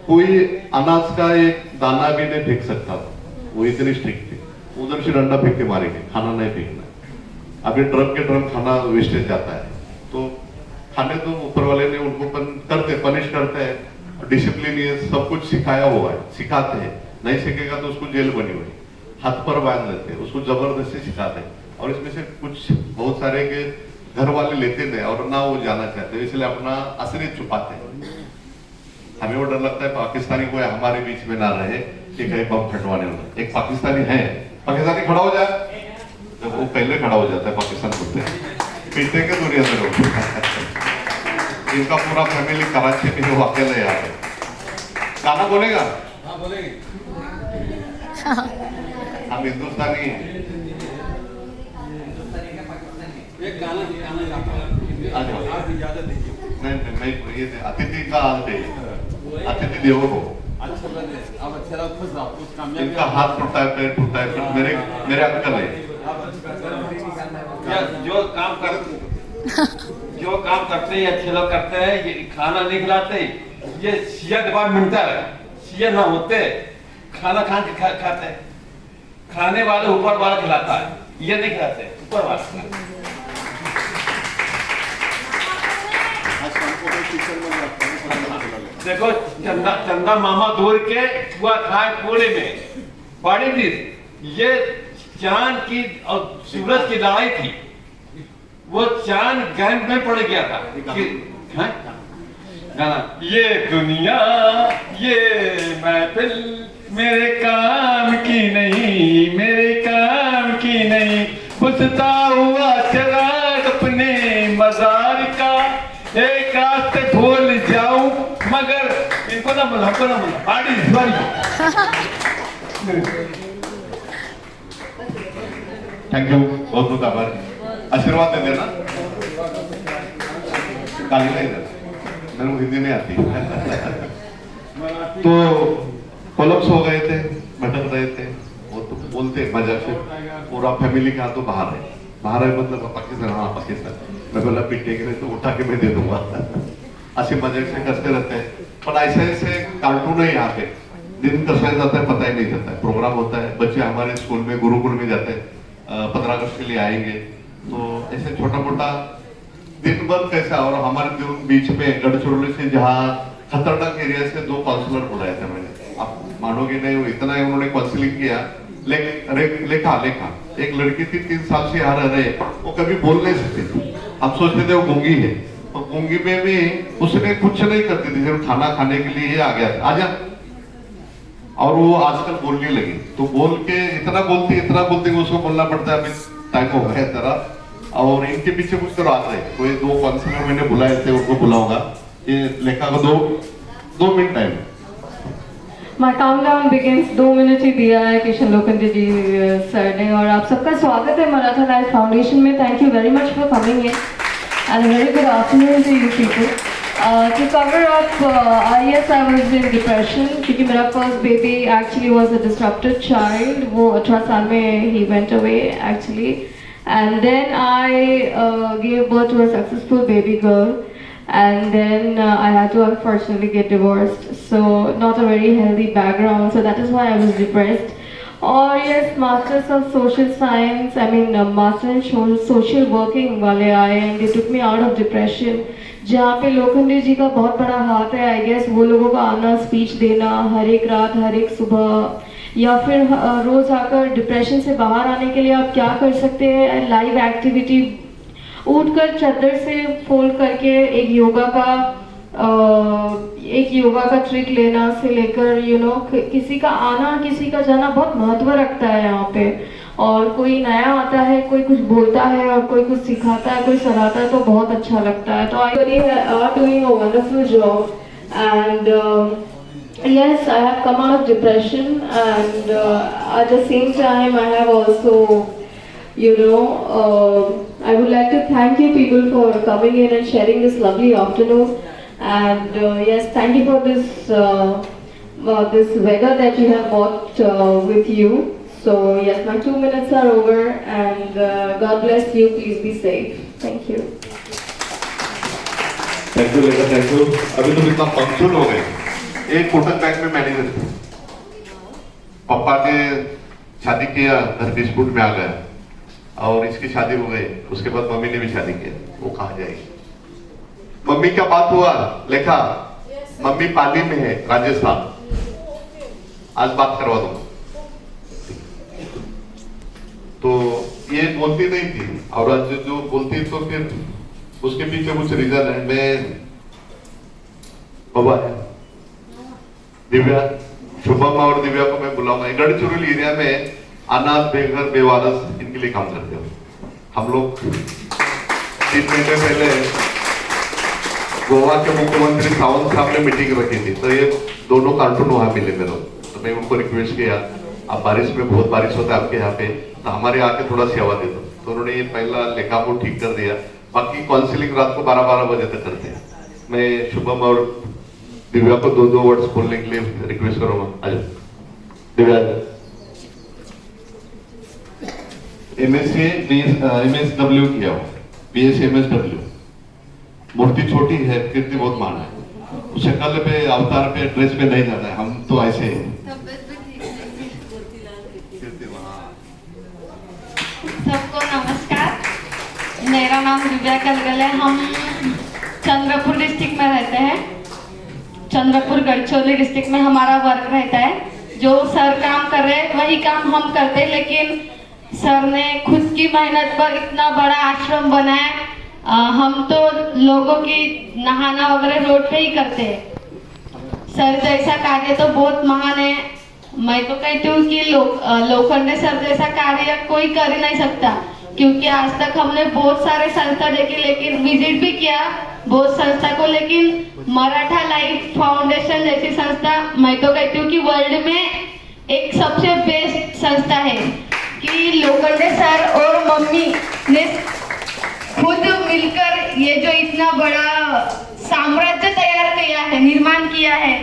कोई अनाज का एक दाना भी नहीं फेंक सकता था, वो इतनी स्ट्रिक्ट थी। उधर से डंडा फेंक के मारेंगे, खाना नहीं फेंकना। अभी ड्रम के ड्रम खाना वेस्टेज जाता है, तो खाने तो ऊपर वाले ने उनको करते पनिश करते हैं। डिसिप्लिन ये सब कुछ सिखाया हुआ है, सिखाते हैं। नहीं सीखेगा तो उसको जेल बनी हुई, हाथ पर बांध देते, उसको जबरदस्ती सिखाते हैं। और इसमें से कुछ बहुत सारे के घर वाले लेते नहीं और ना वो जाना चाहते, इसलिए अपना असलियत छुपाते हैं। हमें वो डर लगता है पाकिस्तानी कोई हमारे बीच में ना रहे कि कहीं बम फटवाने वाला। एक पाकिस्तानी है, पाकिस्तानी खड़ा हो जाए, जब वो पहले खड़ा हो जाता है पाकिस्तान बोलते हैं, पीते के दुनिया में लोग। इनका पूरा फैमिली कराची में वो अकेले यहाँ पे। गाना बोलेगा? हाँ बोलेंगे। हम हिंदुस्तानी हैं। एक गाना आप इजाजत दीजिए। नहीं ये अतिथि का हाल है, अतिथि देवो को। अच्छा लगे, अब अच्छा लगा, खुश रहो, कुछ कामयाब। इनका हाथ टूटा है, पैर टूटा है, मेरे अंकल है। जो काम करते हैं अच्छे लोग करते हैं, ये खाना नहीं खिलाते, ये सिया दबा मिलता है, सिया ना होते खाना खाते, खाने वाले ऊपर वाला खिलाता है, ये नहीं खिलाते, ऊपर वाला। देखो चंदा मामा दूर के हुआ खाए पूरे में बड़ी चीज, ये चांद की और सूरज की लड़ाई थी। वो चांद गहन में पड़ गया था गाना, ये दुनिया ये महफिल मेरे काम की नहीं, मेरे काम की नहीं, बुझता हुआ चिराग अपने मजार का, एक रात भूल जाऊं मगर इनको ना बोला, हमको ना बोला, आड़ी थैंक यू, बहुत बहुत आभार। आशीर्वाद दे देना, गाली नहीं देना, मेरे को हिंदी नहीं आती। तो कोलप्स हो गए थे, भटक रहे थे, वो तो बोलते मजा से पूरा फैमिली का तो बाहर है मतलब पाकिस्तान। हाँ पाकिस्तान, मैं बोला पिटे के तो उठा के मैं दे दूंगा। ऐसे मजे से करते रहते हैं, पर ऐसे कार्टून है यहाँ पे, दिन कसा जाता है पता ही नहीं चलता है। प्रोग्राम होता है, बच्चे हमारे स्कूल में गुरुकुल में जाते हैं, 15 अगस्त के लिए आएंगे, तो ऐसे छोटा मोटा दिन भर कैसा। और हमारे बीच में गढ़चिरौली से जहाँ खतरनाक एरिया से 2 काउंसलर बुलाए थे मैंने, आप मानोगे नहीं, वो इतना ही उन्होंने काउंसलिंग किया। लेखा एक लड़की थी 3 साल से यहाँ रह रहे, वो कभी बोल नहीं सकती थी, हम सोचते थे वो गूंगी है, और गूंगी में भी उसने कुछ नहीं करती थी, सिर्फ खाना खाने के लिए आ गया था, आजा। और वो आजकल बोलने लगी, तो बोल के इतना बोलती कि उसको बोलना पड़ता है, अभी टाइम हो गया तेरा। और इनके पीछे कुछ तो रात है, कोई 2 काउंसलर मैंने बुलाए थे, उनको बुलाऊंगा। ये लेखा को 2 minute time. My countdown begins, 2 minute ही दिया है किशन लोखंडे जी सर ने। और आप सबका स्वागत है मराठा लाइफ फाउंडेशन में। Thank you very much for coming in and very good afternoon to you people. To cover up, yes, I was in depression क्योंकि मेरा first baby actually was a disrupted child. वो 18 साल में he went away actually, and then I gave birth to a successful baby girl. And then I had to unfortunately get divorced, so not a very healthy background, so that is why I was depressed. Or yes, masters of social science, master in social working वाले आए and they took me out of depression, जहाँ पे लोखंडे जी का बहुत बड़ा हाथ है। I guess वो लोगों का आना, स्पीच देना हर एक रात, हर एक सुबह, या फिर रोज आकर डिप्रेशन से बाहर आने के लिए आप क्या कर सकते हैं, लाइव एक्टिविटी, उठकर चादर से फोल्ड करके एक योगा का ट्रिक लेना से लेकर किसी का आना किसी का जाना बहुत महत्व रखता है यहाँ पे। और कोई नया आता है, कोई कुछ बोलता है और कोई कुछ सिखाता है, कोई सलाहता है, तो बहुत अच्छा लगता है। तो I R doing a wonderful job and Yes, I have come out of depression, and at the same time, I have also, I would like to thank you people for coming in and sharing this lovely afternoon. And yes, thank you for this this weather that you have brought with you. So yes, my 2 minutes are over, and God bless you. Please be safe. Thank you. Thank you लेकर, thank you. अभी तुम इतना punctual हो गए। एक Kotak bank में manager थे, पापा ने शादी किया, घर डिस्प्यूट में आ गया और इसकी शादी हो गई। उसके बाद मम्मी ने भी शादी किया। वो कहाँ जाएगी? मम्मी का बात हुआ, लिखा मम्मी पाली में है, राजस्थान, आज बात करवा दो। तो ये बोलती नहीं थी, और आज जो बोलती तो फिर उसके पीछे कुछ रीजन है। मैं बाबा है दिव्या, शुभम और दिव्या को मैं बुलाऊंगा। गढ़चिरौली एरिया में अनाथ, बेघर, बेवारस, इनके लिए काम करते हो। हम लोग 3 महीने पहले गोवा के मुख्यमंत्री सावंत साहब ने मीटिंग रखी थी, तो ये दोनों कार्टून वहां मिले मेरे को। तो मैं उनको रिक्वेस्ट किया, अब बारिश में बहुत बारिश होता है आपके यहाँ पे, तो हमारे आके थोड़ा सेवा दे दो। तो उन्होंने ये पहला लेखा को ठीक कर दिया। बाकी काउंसिलिंग रात को 12-12 बजे तक करते हैं। मैं शुभम और दिव्या को 2-2 वर्ड्स बोलने के लिए रिक्वेस्ट करूंगा। आजा दिव्या। MSW किया हो, BS MSW। मूर्ति छोटी है, कीर्ति बहुत मान है। उसे कल पे अवतार पे ड्रेस पे नहीं जाना है, हम तो ऐसे हैं। सबको नमस्कार, मेरा नाम दिव्या कलगल है। हम चंद्रपुर डिस्ट्रिक्ट में रहते हैं। चंद्रपुर गढ़चिरौली डिस्ट्रिक्ट में हमारा वर्क रहता है। जो सर काम कर रहे हैं वही काम हम करते हैं, लेकिन सर ने खुद की मेहनत पर इतना बड़ा आश्रम बनाया। हम तो लोगों की नहाना वगैरह रोड पे ही करते हैं। सर जैसा कार्य तो बहुत महान है। मैं तो कहती हूँ कि लोखंडे सर जैसा कार्य कोई कर ही नहीं सकता, क्योंकि आज तक हमने बहुत सारे संस्था देखी, लेकिन विजिट भी किया बहुत संस्था को, लेकिन मराठा लाइफ फाउंडेशन जैसी संस्था मैं तो कहती हूँ कि वर्ल्ड में एक सबसे बेस्ट संस्था है। कि लोखंडे सर और मम्मी ने खुद मिलकर ये जो इतना बड़ा साम्राज्य तैयार किया है, निर्माण किया है,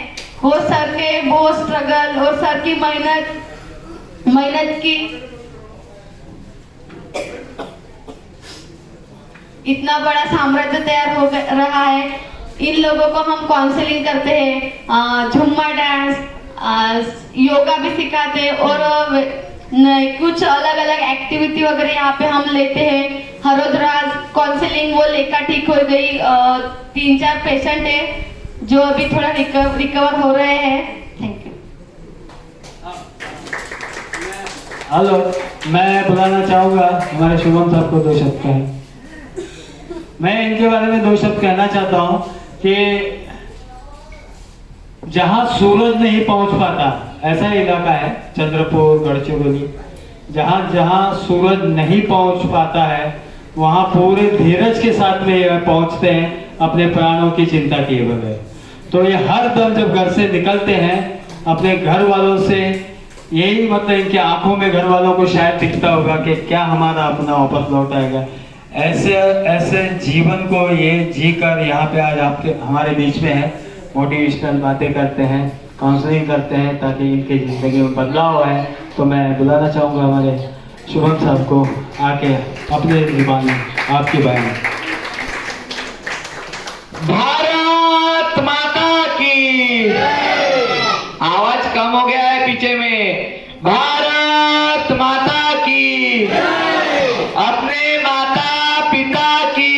वो सर के बहुत स्ट्रगल और सर की मेहनत की इतना बड़ा साम्राज्य तैयार हो रहा है। इन लोगों को हम काउंसलिंग करते हैं, झुम्मा डांस, योगा भी सिखाते हैं, और कुछ अलग अलग एक्टिविटी वगैरह यहाँ पे हम लेते हैं। हर रोज काउंसलिंग वो लेकर ठीक हो गई। 3-4 पेशेंट है जो अभी थोड़ा रिकवर हो रहे हैं। Thank you. हेलो, मैं बुलाना चाहूँगा हमारे शुभम साहब को 2 शब्द कहें। मैं इनके बारे में 2 शब्द कहना चाहता हूँ कि जहाँ सूरज नहीं पहुँच पाता, ऐसा इलाका है चंद्रपुर गढ़चिरौली, जहाँ सूरज नहीं पहुँच पाता है, वहाँ पूरे धीरज के साथ में ये पहुँचते हैं अपने प्राणों की चिंता किए बगैर। तो ये हर दम जब घर से निकलते हैं अपने घर वालों से, यही मतलब इनकी आंखों में घर वालों को शायद दिखता होगा कि क्या हमारा अपना वापस लौट आएगा। ऐसे जीवन को ये जी कर यहाँ पे आज आपके हमारे बीच में है, मोटिवेशनल बातें करते हैं, काउंसलिंग करते हैं ताकि इनकी जिंदगी में बदलाव आए। तो मैं बुलाना चाहूँगा हमारे शुभम साहब को आके अपने जुबान में आपकी बयान। भारत माता की, आवाज कम हो गया है पीछे में। भारत माता की, अपने माता पिता की।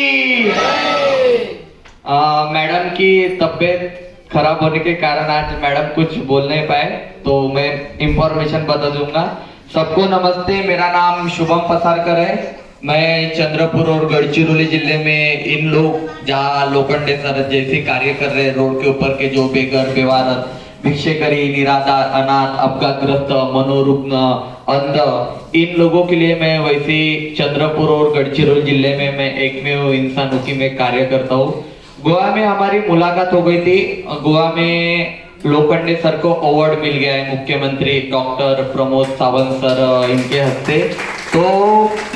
मैडम की तबीयत खराब होने के कारण आज मैडम कुछ बोल नहीं पाए, तो मैं इंफॉर्मेशन बता दूंगा। सबको नमस्ते, मेरा नाम शुभम पसारकर है। मैं चंद्रपुर और गढ़चिरौली जिले में इन लोग जहाँ लोखंडे सर जैसे कार्य कर रहे हैं, रोड के ऊपर के जो बेघर, बेवारस, भिक्षेकरी, निराधार, अनाथ, अपघातग्रस्त, मनोरुग्ण, अंध, इन लोगों के लिए मैं वैसे चंद्रपुर और गढ़चिरौली जिले में मैं एकमेव इंसान हूँ कि मैं कार्य करता हूँ। गोवा में हमारी मुलाकात हो गई थी। गोवा में लोखंडे सर को अवार्ड मिल गया है मुख्यमंत्री डॉक्टर प्रमोद सावंत सर इनके हस्ते। तो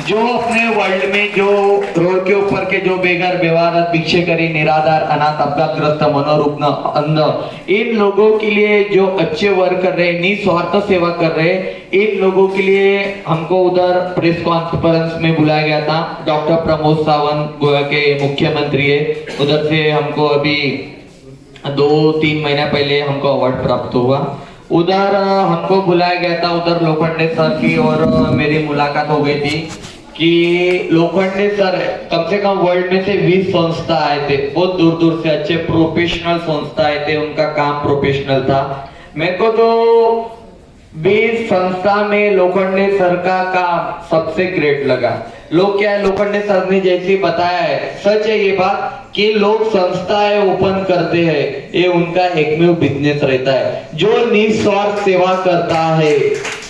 जो अपने वर्ल्ड में जो रोड के ऊपर के जो बेघर बेवारत भिक्षेकरी निराधार अनाथ अपघातग्रस्त मनोरुग्ण अंध इन लोगों के लिए जो अच्छे वर्क कर रहे निस्वार्थ सेवा कर रहे इन लोगों के लिए हमको उधर प्रेस कॉन्फ्रेंस में बुलाया गया था। डॉक्टर प्रमोद सावंत गोवा के मुख्यमंत्री है, उधर से हमको अभी 2-3 महीना पहले हमको अवार्ड प्राप्त हुआ। उधर हमको बुलाया गया था, उधर लोखंडे सर की और मेरी मुलाकात हो गई थी कि लोखंडे सर कम से कम वर्ल्ड में से 20 संस्था आए थे, बहुत दूर दूर से अच्छे प्रोफेशनल संस्था आए थे, उनका काम प्रोफेशनल था। मेरे को तो 20 संस्था में लोखंडे सर का काम सबसे ग्रेट लगा। लोग क्या है, लोखंडे सर ने जैसे बताया है, सच है ये बात कि लोग संस्थाएं ओपन करते हैं, ये उनका एकमेव बिजनेस रहता है। जो निस्वार्थ सेवा करता है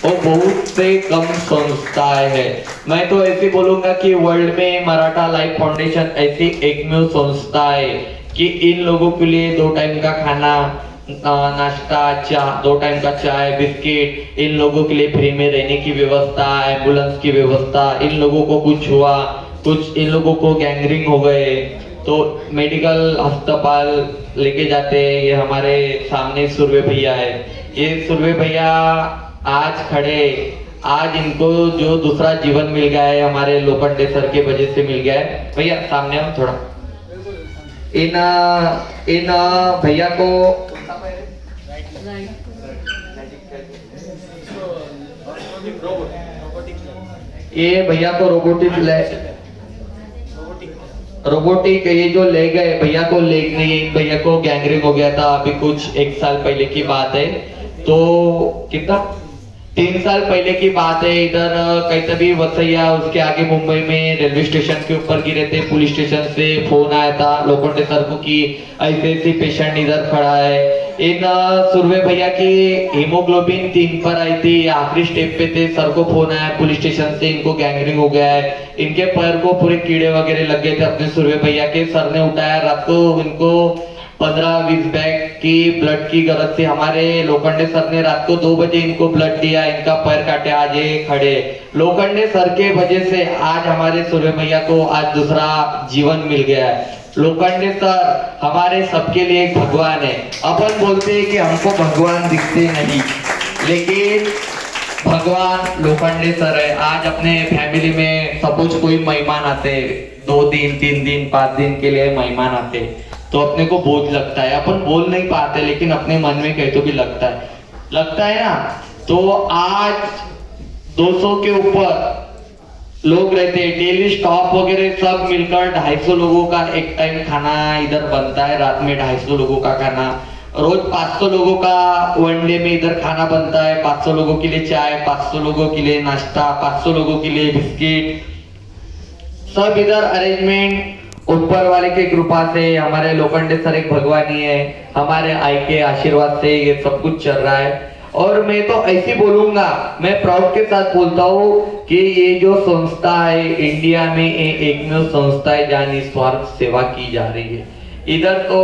वो बहुत से कम संस्थाएं हैं। मैं तो ऐसे बोलूंगा कि वर्ल्ड में मराठा लाइफ फाउंडेशन ऐसी एकमेव संस्था है कि इन लोगों के लिए 2 टाइम का खाना, नाश्ता, चाय, 2 टाइम का चाय, बिस्किट, इन लोगों के लिए फ्री में रहने की व्यवस्था, एम्बुलेंस की व्यवस्था। इन लोगों को कुछ हुआ, कुछ इन लोगों को गैंग्रीन हो गए तो मेडिकल अस्पताल लेके जाते हैं। ये हमारे सामने सुरवे भैया है, ये सुरवे भैया आज खड़े, आज इनको जो दूसरा जीवन मिल गया है हमारे लोखंडे सर के वजह से मिल गया है। भैया सामने हम थोड़ा इन भैया को ये भैया को रोबोटिक ये जो ले गए भैया को भैया को गैंग्रीन हो गया था अभी कुछ 1 साल पहले की बात है। तो कितना 3 साल पहले की बात है। इधर कैतबी वसैया उसके आगे मुंबई में रेलवे स्टेशन के ऊपर गिरे थे। पुलिस स्टेशन से फोन आया था लोखंडे सर को कि ऐसे ऐसे पेशेंट इधर खड़ा है। इन सुरवे भैया की हीमोग्लोबिन 3 पर आई थी, आखिरी स्टेप पे थे। सर को फोन आया पुलिस स्टेशन से, इनको गैंग्रीन हो गया है, इनके पैर को पूरे कीड़े वगैरह लग गए थे अपने सुरवे भैया के। सर ने उठाया, रात को इनको 15-20 बैग की ब्लड की गरज से हमारे लोखंडे सर ने रात को 2 बजे इनको ब्लड दिया, इनका पैर काटे, आज ये खड़े। लोखंडे सर के वजह से आज हमारे सुरवे भैया को आज दूसरा जीवन मिल गया है। लोखंडे सर हमारे सबके लिए एक भगवान है। अपन बोलते हैं कि हमको भगवान दिखते नहीं, लेकिन भगवान लोखंडे सर है। आज अपने फैमिली में सपोज कोई मेहमान आते, 2 दिन 3 दिन 5 दिन के लिए मेहमान आते तो अपने को बोझ लगता है, अपन बोल नहीं पाते लेकिन अपने मन में कहीं तो भी लगता है ना। तो आज 200 के ऊपर लोग रहते हैं, डेली स्टॉप वगैरह सब मिलकर 250 लोगों का एक टाइम खाना इधर बनता है। रात में 250 लोगों का खाना, रोज 500 लोगों का वनडे में इधर खाना बनता है। 500 लोगों के लिए चाय, 500 लोगों के लिए नाश्ता, 500 लोगों के लिए बिस्किट, सब इधर अरेंजमेंट ऊपर वाले के कृपा से। हमारे लोखंडे सर एक भगवान ही है, हमारे आई के आशीर्वाद से ये सब कुछ चल रहा है। और मैं तो ऐसे बोलूंगा, मैं प्राउड के साथ बोलता हूँ कि ये जो संस्था है इंडिया में एकमेव संस्था है जहाँ निस्वार्थ सेवा की जा रही है। इधर तो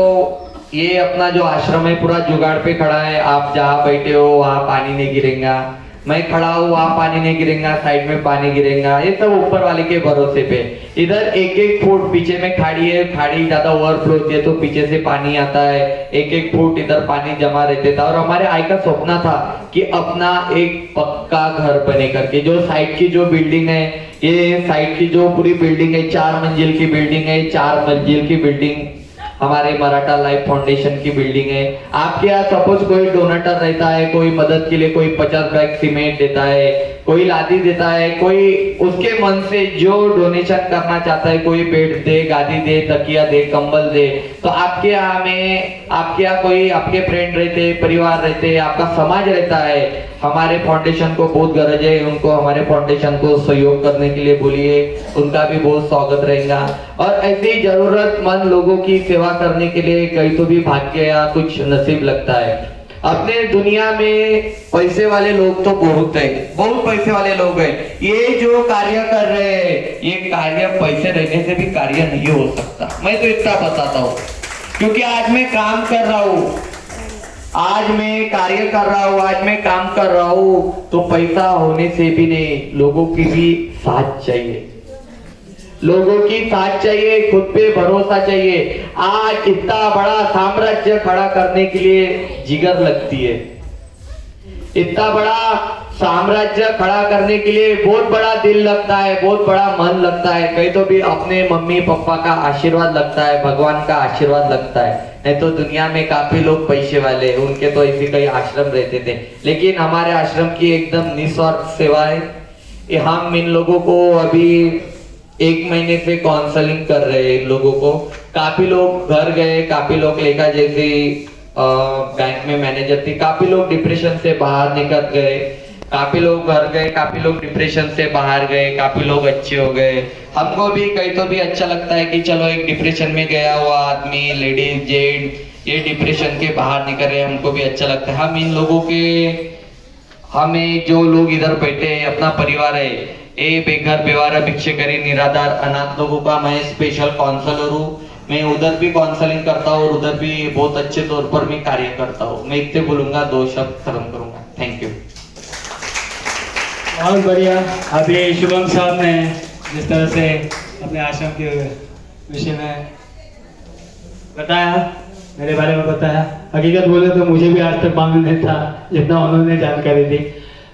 ये अपना जो आश्रम है पूरा जुगाड़ पे खड़ा है। आप जहाँ बैठे हो वहाँ पानी नहीं गिरेगा, मैं खड़ा हूँ वहाँ पानी नहीं गिरेगा, साइड में पानी गिरेगा, ये सब ऊपर वाले के भरोसे पे। इधर 1-1 फुट पीछे में खाड़ी है, खाड़ी ज्यादा ओवरफ्लो होती है तो पीछे से पानी आता है। 1-1 फुट इधर पानी जमा रहते था। और हमारे आई का सपना था कि अपना एक पक्का घर बने करके। जो साइड की जो बिल्डिंग है, ये साइड की जो पूरी बिल्डिंग है 4 मंजिल की बिल्डिंग है, 4 मंजिल की बिल्डिंग हमारे मराठा लाइफ फाउंडेशन की बिल्डिंग है। आपके यहाँ सपोज कोई डोनेटर रहता है, कोई मदद के लिए कोई 50 बैग सीमेंट देता है, कोई लादी देता है, कोई उसके मन से जो डोनेशन करना चाहता है, कोई बेड दे, गादी दे, तकिया दे, कंबल दे, तो आपके यहाँ में आपके यहाँ कोई आपके फ्रेंड रहते, परिवार रहते, आपका समाज रहता है, हमारे फाउंडेशन को बहुत गरज है, उनको हमारे फाउंडेशन को सहयोग करने के लिए बोलिए, उनका भी बहुत स्वागत रहेगा। और ऐसे जरूरतमंद लोगों की सेवा करने के लिए कहीं तो भी भाग्य या कुछ नसीब लगता है। अपने दुनिया में पैसे वाले लोग तो बहुत है, बहुत पैसे वाले लोग हैं। ये जो कार्य कर रहे हैं ये कार्य पैसे रहने से भी कार्य नहीं हो सकता, मैं तो इतना बताता हूँ। क्योंकि आज मैं काम कर रहा हूँ, आज मैं कार्य कर रहा हूँ, आज मैं काम कर रहा हूँ, तो पैसा होने से भी नहीं, लोगों की भी साथ चाहिए, लोगों की साथ चाहिए, खुद पे भरोसा चाहिए। आज इतना बड़ा साम्राज्य खड़ा करने के लिए जिगर लगती है, इतना बड़ा साम्राज्य खड़ा करने के लिए बहुत बड़ा दिल लगता है, बहुत बड़ा मन लगता है, कहीं तो भी अपने मम्मी पापा का आशीर्वाद लगता है, भगवान का आशीर्वाद लगता है। नहीं तो दुनिया में काफी लोग पैसे वाले, उनके तो ऐसे कई आश्रम रहते थे, लेकिन हमारे आश्रम की एकदम निस्वार्थ सेवा है। हम इन लोगों को अभी 1 महीने से काउंसलिंग कर रहे हैं। इन लोगों को काफी लोग घर गए, काफी लोग लेखा जैसे बैंक में मैनेजर थी, काफी लोग डिप्रेशन से बाहर निकल गए, काफी लोग घर गए, काफी लोग डिप्रेशन से बाहर गए, काफी लोग अच्छे हो गए। हमको भी कहीं तो भी अच्छा लगता है कि चलो एक डिप्रेशन में गया हुआ आदमी, लेडीज जेंट ये डिप्रेशन के बाहर निकल रहे, हमको भी अच्छा लगता है। हम इन लोगों के, हमें जो लोग इधर बैठे हैं, अपना परिवार है, ये बेघर बेवारा भिक्षुकरी निराधार अनाथ लोगों का मैं स्पेशल काउंसलर हूँ। मैं उधर भी काउंसलिंग करता हूँ और उधर भी बहुत अच्छे तौर पर मैं कार्य करता हूँ। मैं इतने बोलूंगा, 2 शब्द खत्म करूंगा। Thank you. बहुत बढ़िया। अभी शुभम साहब ने जिस तरह से अपने आश्रम के विषय में बताया, मेरे बारे में बताया, हकीकत बोले तो मुझे भी आज तक मालूम नहीं था जितना उन्होंने जानकारी दी।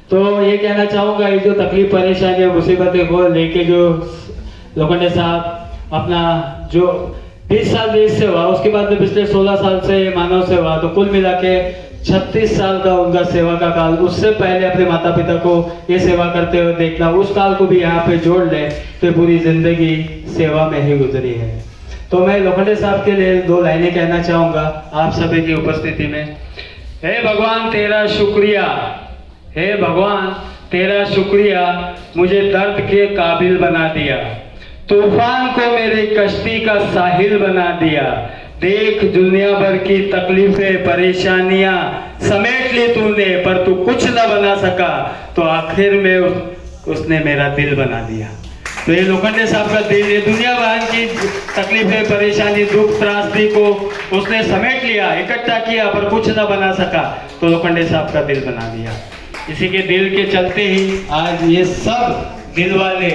तो ये कहना चाहूँगा, ये जो तकलीफ परेशानी मुसीबतें वो लेके जो लोखंडे साहब अपना जो 20 साल देश से हुआ, उसके बाद में पिछले 16 साल से मानव सेवा, तो कुल मिला के 36 साल का उनका सेवा का काल। उससे पहले अपने माता पिता को ये सेवा करते हुए देखना, उस काल को भी यहाँ पे जोड़ ले तो पूरी जिंदगी सेवा में ही गुजरी है। तो मैं लोखंडे साहब के लिए 2 लाइनें कहना चाहूँगा आप सभी की उपस्थिति में। हे भगवान तेरा शुक्रिया, हे भगवान तेरा शुक्रिया, मुझे दर्द के काबिल बना दिया, तूफान को मेरी कश्ती का साहिल बना दिया। देख दुनिया भर की तकलीफें परेशानियां समेट ली तूने, पर तू कुछ न बना सका, तो आखिर में उसने मेरा दिल बना दिया। तो ये लोखंडे साहब का दिल, ये दुनिया भर की तकलीफें परेशानी दुख त्रासदी को उसने समेट लिया, इकट्ठा किया, पर कुछ न बना सका, तो लोखंडे साहब का दिल बना दिया। इसी के दिल के चलते ही आज ये सब दिल वाले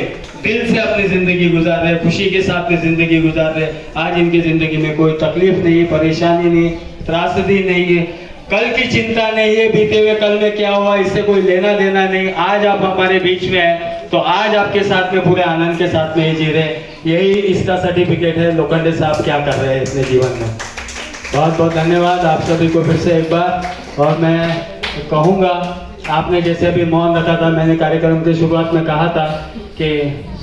दिल से अपनी जिंदगी गुजार रहे, खुशी के साथ में जिंदगी गुजार रहे। आज इनकी जिंदगी में कोई तकलीफ नहीं, परेशानी नहीं, त्रासदी नहीं है, कल की चिंता नहीं है, बीते हुए कल में क्या हुआ इससे कोई लेना देना नहीं। आज आप हमारे बीच में है तो आज आपके साथ में पूरे आनंद के साथ में जी रहे, यही इसका सर्टिफिकेट है लोखंडे साहब क्या कर रहे हैं अपने जीवन में। बहुत बहुत धन्यवाद आप सभी को फिर से एक बार। और मैं कहूँगा, आपने जैसे अभी मौन रखा था, मैंने कार्यक्रम की शुरुआत में कहा था कि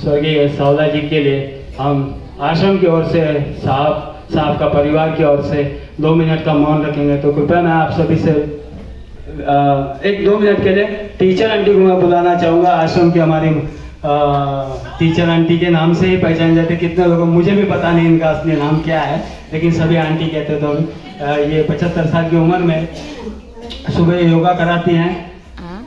स्वर्गीय सावला जी के लिए हम आश्रम की ओर से साहब का परिवार की ओर से 2 मिनट का मौन रखेंगे। तो कृपया मैं आप सभी से 1-2 मिनट के लिए टीचर आंटी को मैं बुलाना चाहूँगा। आश्रम की हमारी टीचर आंटी के नाम से ही पहचान जाते, कितने लोगों, मुझे भी पता नहीं इनका असली नाम क्या है, लेकिन सभी आंटी कहते। तो ये 75 साल की उम्र में सुबह योगा कराती हैं,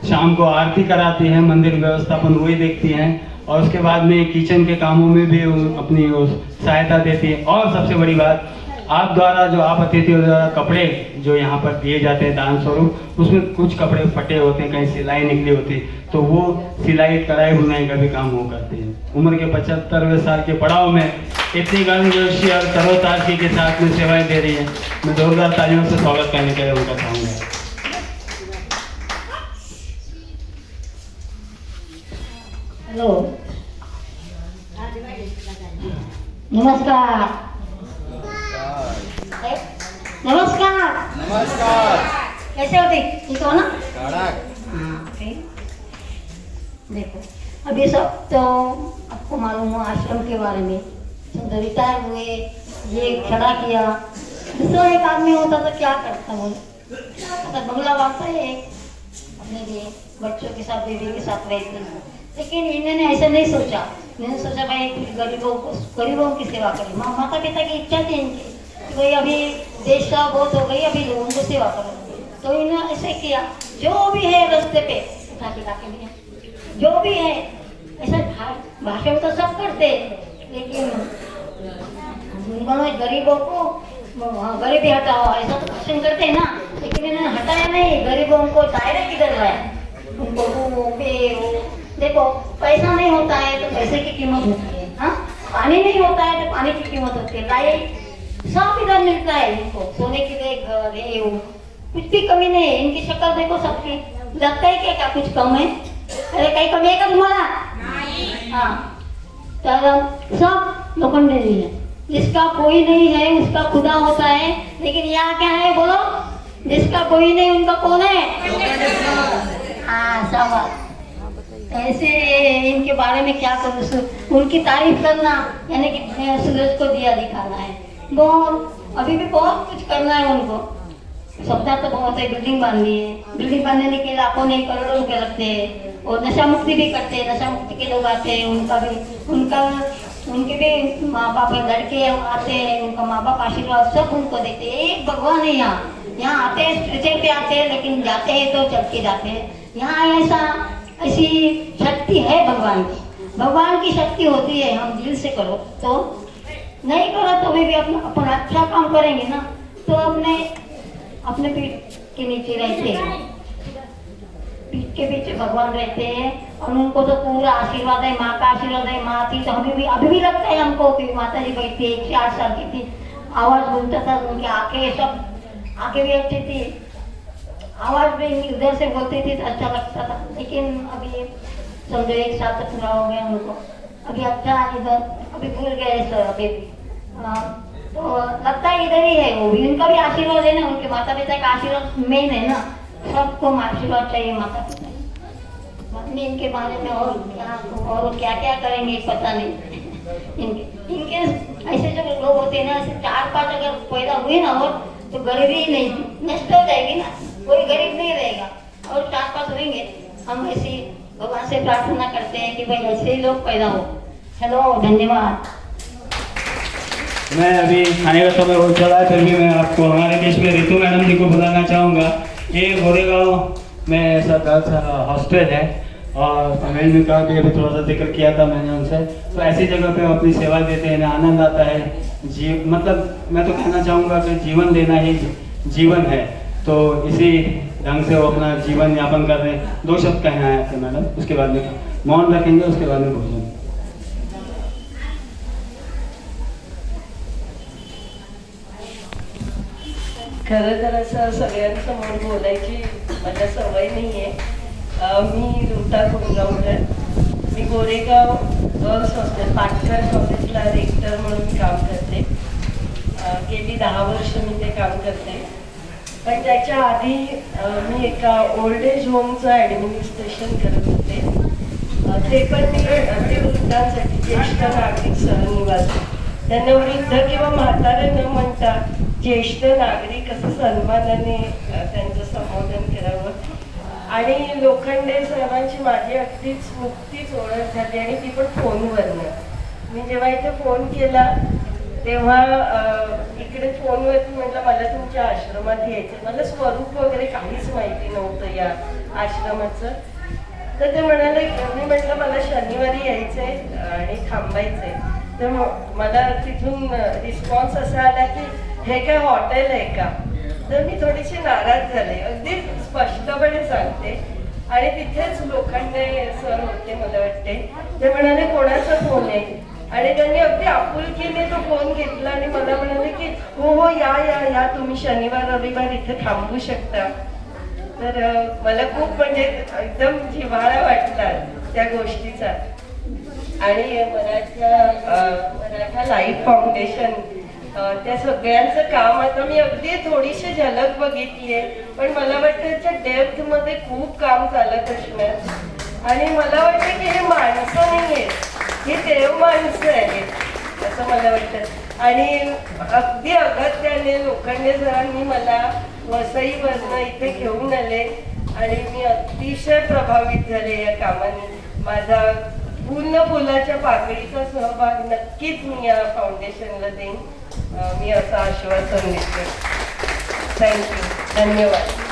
शाम को आरती कराती हैं, मंदिर व्यवस्थापन वही देखती हैं, और उसके बाद में किचन के कामों में भी अपनी सहायता देती है। और सबसे बड़ी बात, आप द्वारा जो आप अतिथियों द्वारा कपड़े जो यहाँ पर दिए जाते हैं दान स्वरूप, उसमें कुछ कपड़े फटे होते हैं, कहीं सिलाई निकली होती है, तो वो सिलाई कढ़ाई बुनाई का भी काम वो करते हैं। उम्र के 75वें साल के पड़ाव में इतनी गर्मजोशी और तरोताजगी के साथ में सेवाएं दे रही है। मैं जोरदार तालियों से स्वागत करने के लिए उनका चाहूँगा। हेलो, नमस्कार। नमस्कार। नमस्कार। कैसे हो ठीक हो ना? हाँ, ठीक। देखो अभी सब तो आपको मालूम हो आश्रम के बारे में, सब रिटायर हुए, ये खड़ा किया। दूसरा एक आदमी होता तो क्या करता, बोले क्या करता, बंगला बांधता है अपने लिए, बच्चों के साथ बीवी के साथ रहते हैं। लेकिन इन्होंने ऐसा नहीं सोचा, इन्होंने सोचा भाई गरीबों की सेवा करें। माता पिता की इच्छा थी इनकी कि भाई अभी देश का बहुत हो गई, अभी लोगों को सेवा करो। तो इन्होंने ऐसे किया, जो भी है रास्ते पे उठा के लाके दिया, जो भी है। ऐसा भाषण तो सब करते, लेकिन गरीबों को गरीबी हटाओ ऐसा तो भाषण करते हैं ना। लेकिन इन्होंने हटाया नहीं, गरीबों को डायरेक्ट किधर लाया, उनको देखो पैसा नहीं होता है तो पैसे की कीमत होती है, हाँ पानी नहीं होता है तो पानी की कीमत होती है, लाइट सब इधर मिलता है इनको, सोने के लिए घर है वो, कुछ भी कमी नहीं है। इनकी शक्ल देखो सबकी, लगता है क्या कुछ कम है? अरे कहीं कमी है क्या तुम्हारा? हाँ तो सब लोखंडे जी है, जिसका कोई नहीं है उसका खुदा होता है, लेकिन यहाँ क्या है बोलो, जिसका कोई नहीं उनका कौन है? हाँ सब ऐसे इनके बारे में क्या करूँ, उनकी तारीफ करना यानी कि सूरज को दिया दिखाना है, बहुत अभी भी बहुत कुछ करना है उनको। सपना तो बहुत है, बिल्डिंग बांधनी है, बिल्डिंग बांधने के लाखों नहीं करोड़ों रुपए लगते हैं, और नशा मुक्ति भी करते हैं, नशा मुक्ति के लोग आते हैं, उनके भी माँ बाप लड़के आते हैं, उनका माँ बाप आशीर्वाद सब उनको देते हैं। एक भगवान है यहाँ आते हैं, स्ट्रेचर पे आते हैं, लेकिन जाते हैं तो चल के जाते हैं। यहाँ ऐसी शक्ति है भगवान की शक्ति होती है। हम दिल से करो तो, नहीं करो तो भी अपना अच्छा काम करेंगे ना, तो अपने पीठ के नीचे रहते हैं, पीठ के पीछे भगवान रहते हैं, और उनको तो पूरा आशीर्वाद है, माँ का आशीर्वाद है। माँ थी तो अभी भी लगता है हमको कि माता जी बैठी 108 साल की थी, आवाज बोलता था, उनकी आंखें भी अच्छी थी, आवाज भी उधर से बोलती थी तो अच्छा लगता था। लेकिन अभी समझो 1 साल तक पूरा हो गया उनको, अभी अच्छा इधर अभी भूल गए सर, अभी तो लगता है इधर ही है वो भी, उनका भी आशीर्वाद है ना, उनके माता पिता का आशीर्वाद मेन है ना, सबको आशीर्वाद चाहिए माता पिता। बाद में इनके बारे में और क्या क्या करेंगे पता नहीं। इनके ऐसे जो लोग होते हैं ना, ऐसे 4-5 अगर पैदा हुए ना और तो गरीबी नहीं नष्ट हो जाएगी ना, कोई गरीब नहीं रहेगा, और 4-5 होंगे। हम ऐसी भगवान से प्रार्थना करते हैं कि भाई ऐसे ही लोग पैदा हो। हेलो, धन्यवाद। मैं अभी खाने का समय हो चला है, फिर भी मैं आपको हमारे बीच में रितु मैडम जी को बुलाना चाहूँगा। ये गोरेगांव में ऐसा गर्ल्स हॉस्टल है, और तमिल में का भी अभी थोड़ा सा जिक्र किया था मैंने उनसे, तो ऐसी जगह पे अपनी सेवा देते हैं, आनंद आता है। मतलब मैं तो कहना चाहूँगा कि जीवन देना ही जीवन है, तो इसी ढंग से वो अपना जीवन यापन कर रहे हैं। 2 शब्द कहना है आपके मैडम, उसके बाद में मौन रखेंगे, उसके बाद में भोजन। खरं तर असं सगळ्यांसमोर बोलायची माझ्या सवय नाही आहे। मी रुता कुंगावकर, मी गोरेगाव गर्ल्स हॉस्टेल पाटकर कॉलेजला रेक्टर म्हणून काम करते। गेली 10 वर्ष मी ते काम करते, पण त्याच्या आधी मी एका ओल्ड एज होमचं ॲडमिनिस्ट्रेशन करत होते। ते पण मी ते वृद्धांसाठी, ज्येष्ठ नागरिक सहनिवास, त्यांना वृद्ध किंवा म्हातारे न म्हणता ज्येष्ठ नागरिक असं सन्मानाने त्यांचं संबोधन करावं। आणि लोखंडे साहेबांची माझी अगदीच नुकतीच ओळख झाली, आणि ती पण फोनवरनं। मी जेव्हा इथे फोन केला तेव्हा इकडे फोनवरती म्हटलं मला तुमच्या आश्रमात यायचं, मला स्वरूप वगैरे काहीच माहिती नव्हतं या आश्रमाचं। तर ते म्हणाले, मी म्हटलं मला शनिवारी यायचंय आणि थांबायचंय। तर मला तिथून रिस्पॉन्स असा आला की हे काय हॉटेल आहे का? तर मी थोडीशी नाराज झाले, अगदी स्पष्टपणे सांगते। आणि तिथेच लोखंडे सर होते मला वाटते, ते म्हणाले कोणाचा फोन आहे? आणि त्यांनी अगदी आपुलकीने तो फोन घेतला आणि मला म्हणाले की हो हो या तुम्ही शनिवार रविवार इथे थांबू शकता। तर मला खूप म्हणजे एकदम जिव्हाळा वाटला त्या गोष्टीचा। आणि मराठा लाईफ फाउंडेशन त्या सगळ्यांचं काम आता मी अगदी थोडीशी झलक बघितलीये, पण मला वाटतं त्याच्या डेप्थ मध्ये खूप काम चालत असणार। आणि मला वाटतं की हे माणसं नाहीये, हे देव माणसं आहेत असं मला वाटतं। आणि अगदी अगत्याने लोखंडे सरांनी मला वसईवरनं इथे घेऊन आले, आणि मी अतिशय प्रभावित झाले या कामाने। माझा पूर्ण फुलाच्या पाकळीचा सहभाग नक्कीच मी या फाउंडेशनला देईन, मी असं आश्वासन देते। थैंक यू, धन्यवाद।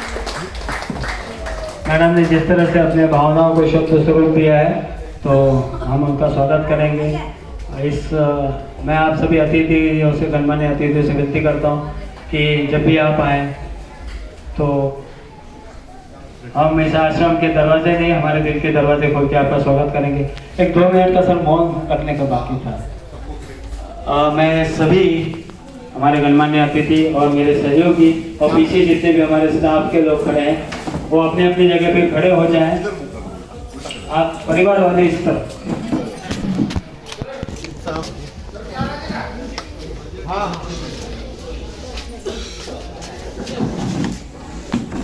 मैडम ने जिस तरह से अपने भावनाओं को शब्द स्वरूप दिया है, तो हम उनका स्वागत करेंगे। मैं आप सभी अतिथियों से, गणमान्य अतिथियों से विनती करता हूँ कि जब भी आप आए तो हम हमेशा आश्रम के दरवाजे नहीं, हमारे दिल के दरवाजे खोल के आपका स्वागत करेंगे। एक 2 मिनट का सर मौन रखने का बाकी था। मैं सभी हमारे गणमान्य अतिथि और मेरे सहयोगी और पीछे जितने भी हमारे स्टाफ के लोग खड़े हैं वो अपनी अपनी जगह पे खड़े हो जाएं। आप परिवार वाले इस तरफ।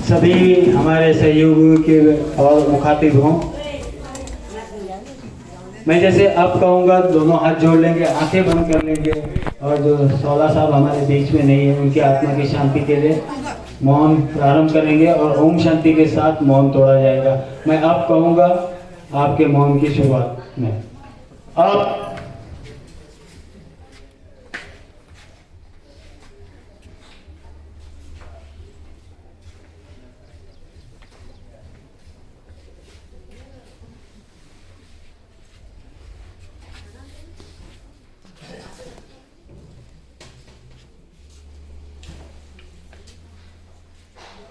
सभी हमारे सहयोगियों के और मुखातिब हों। मैं जैसे अब कहूँगा दोनों हाथ जोड़ लेंगे, आंखें बंद कर लेंगे और जो 16 साहब हमारे बीच में नहीं है उनकी आत्मा की शांति के लिए मौन प्रारंभ करेंगे और ओम शांति के साथ मौन तोड़ा जाएगा। मैं अब कहूँगा आपके मौन की शुरुआत में अब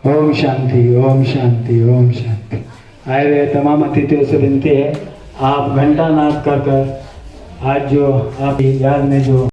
ओम शांति, ओम शांति, ओम शांति। आए हुए तमाम अतिथियों से विनती है आप घंटा नाद कर आज जो आप याद में जो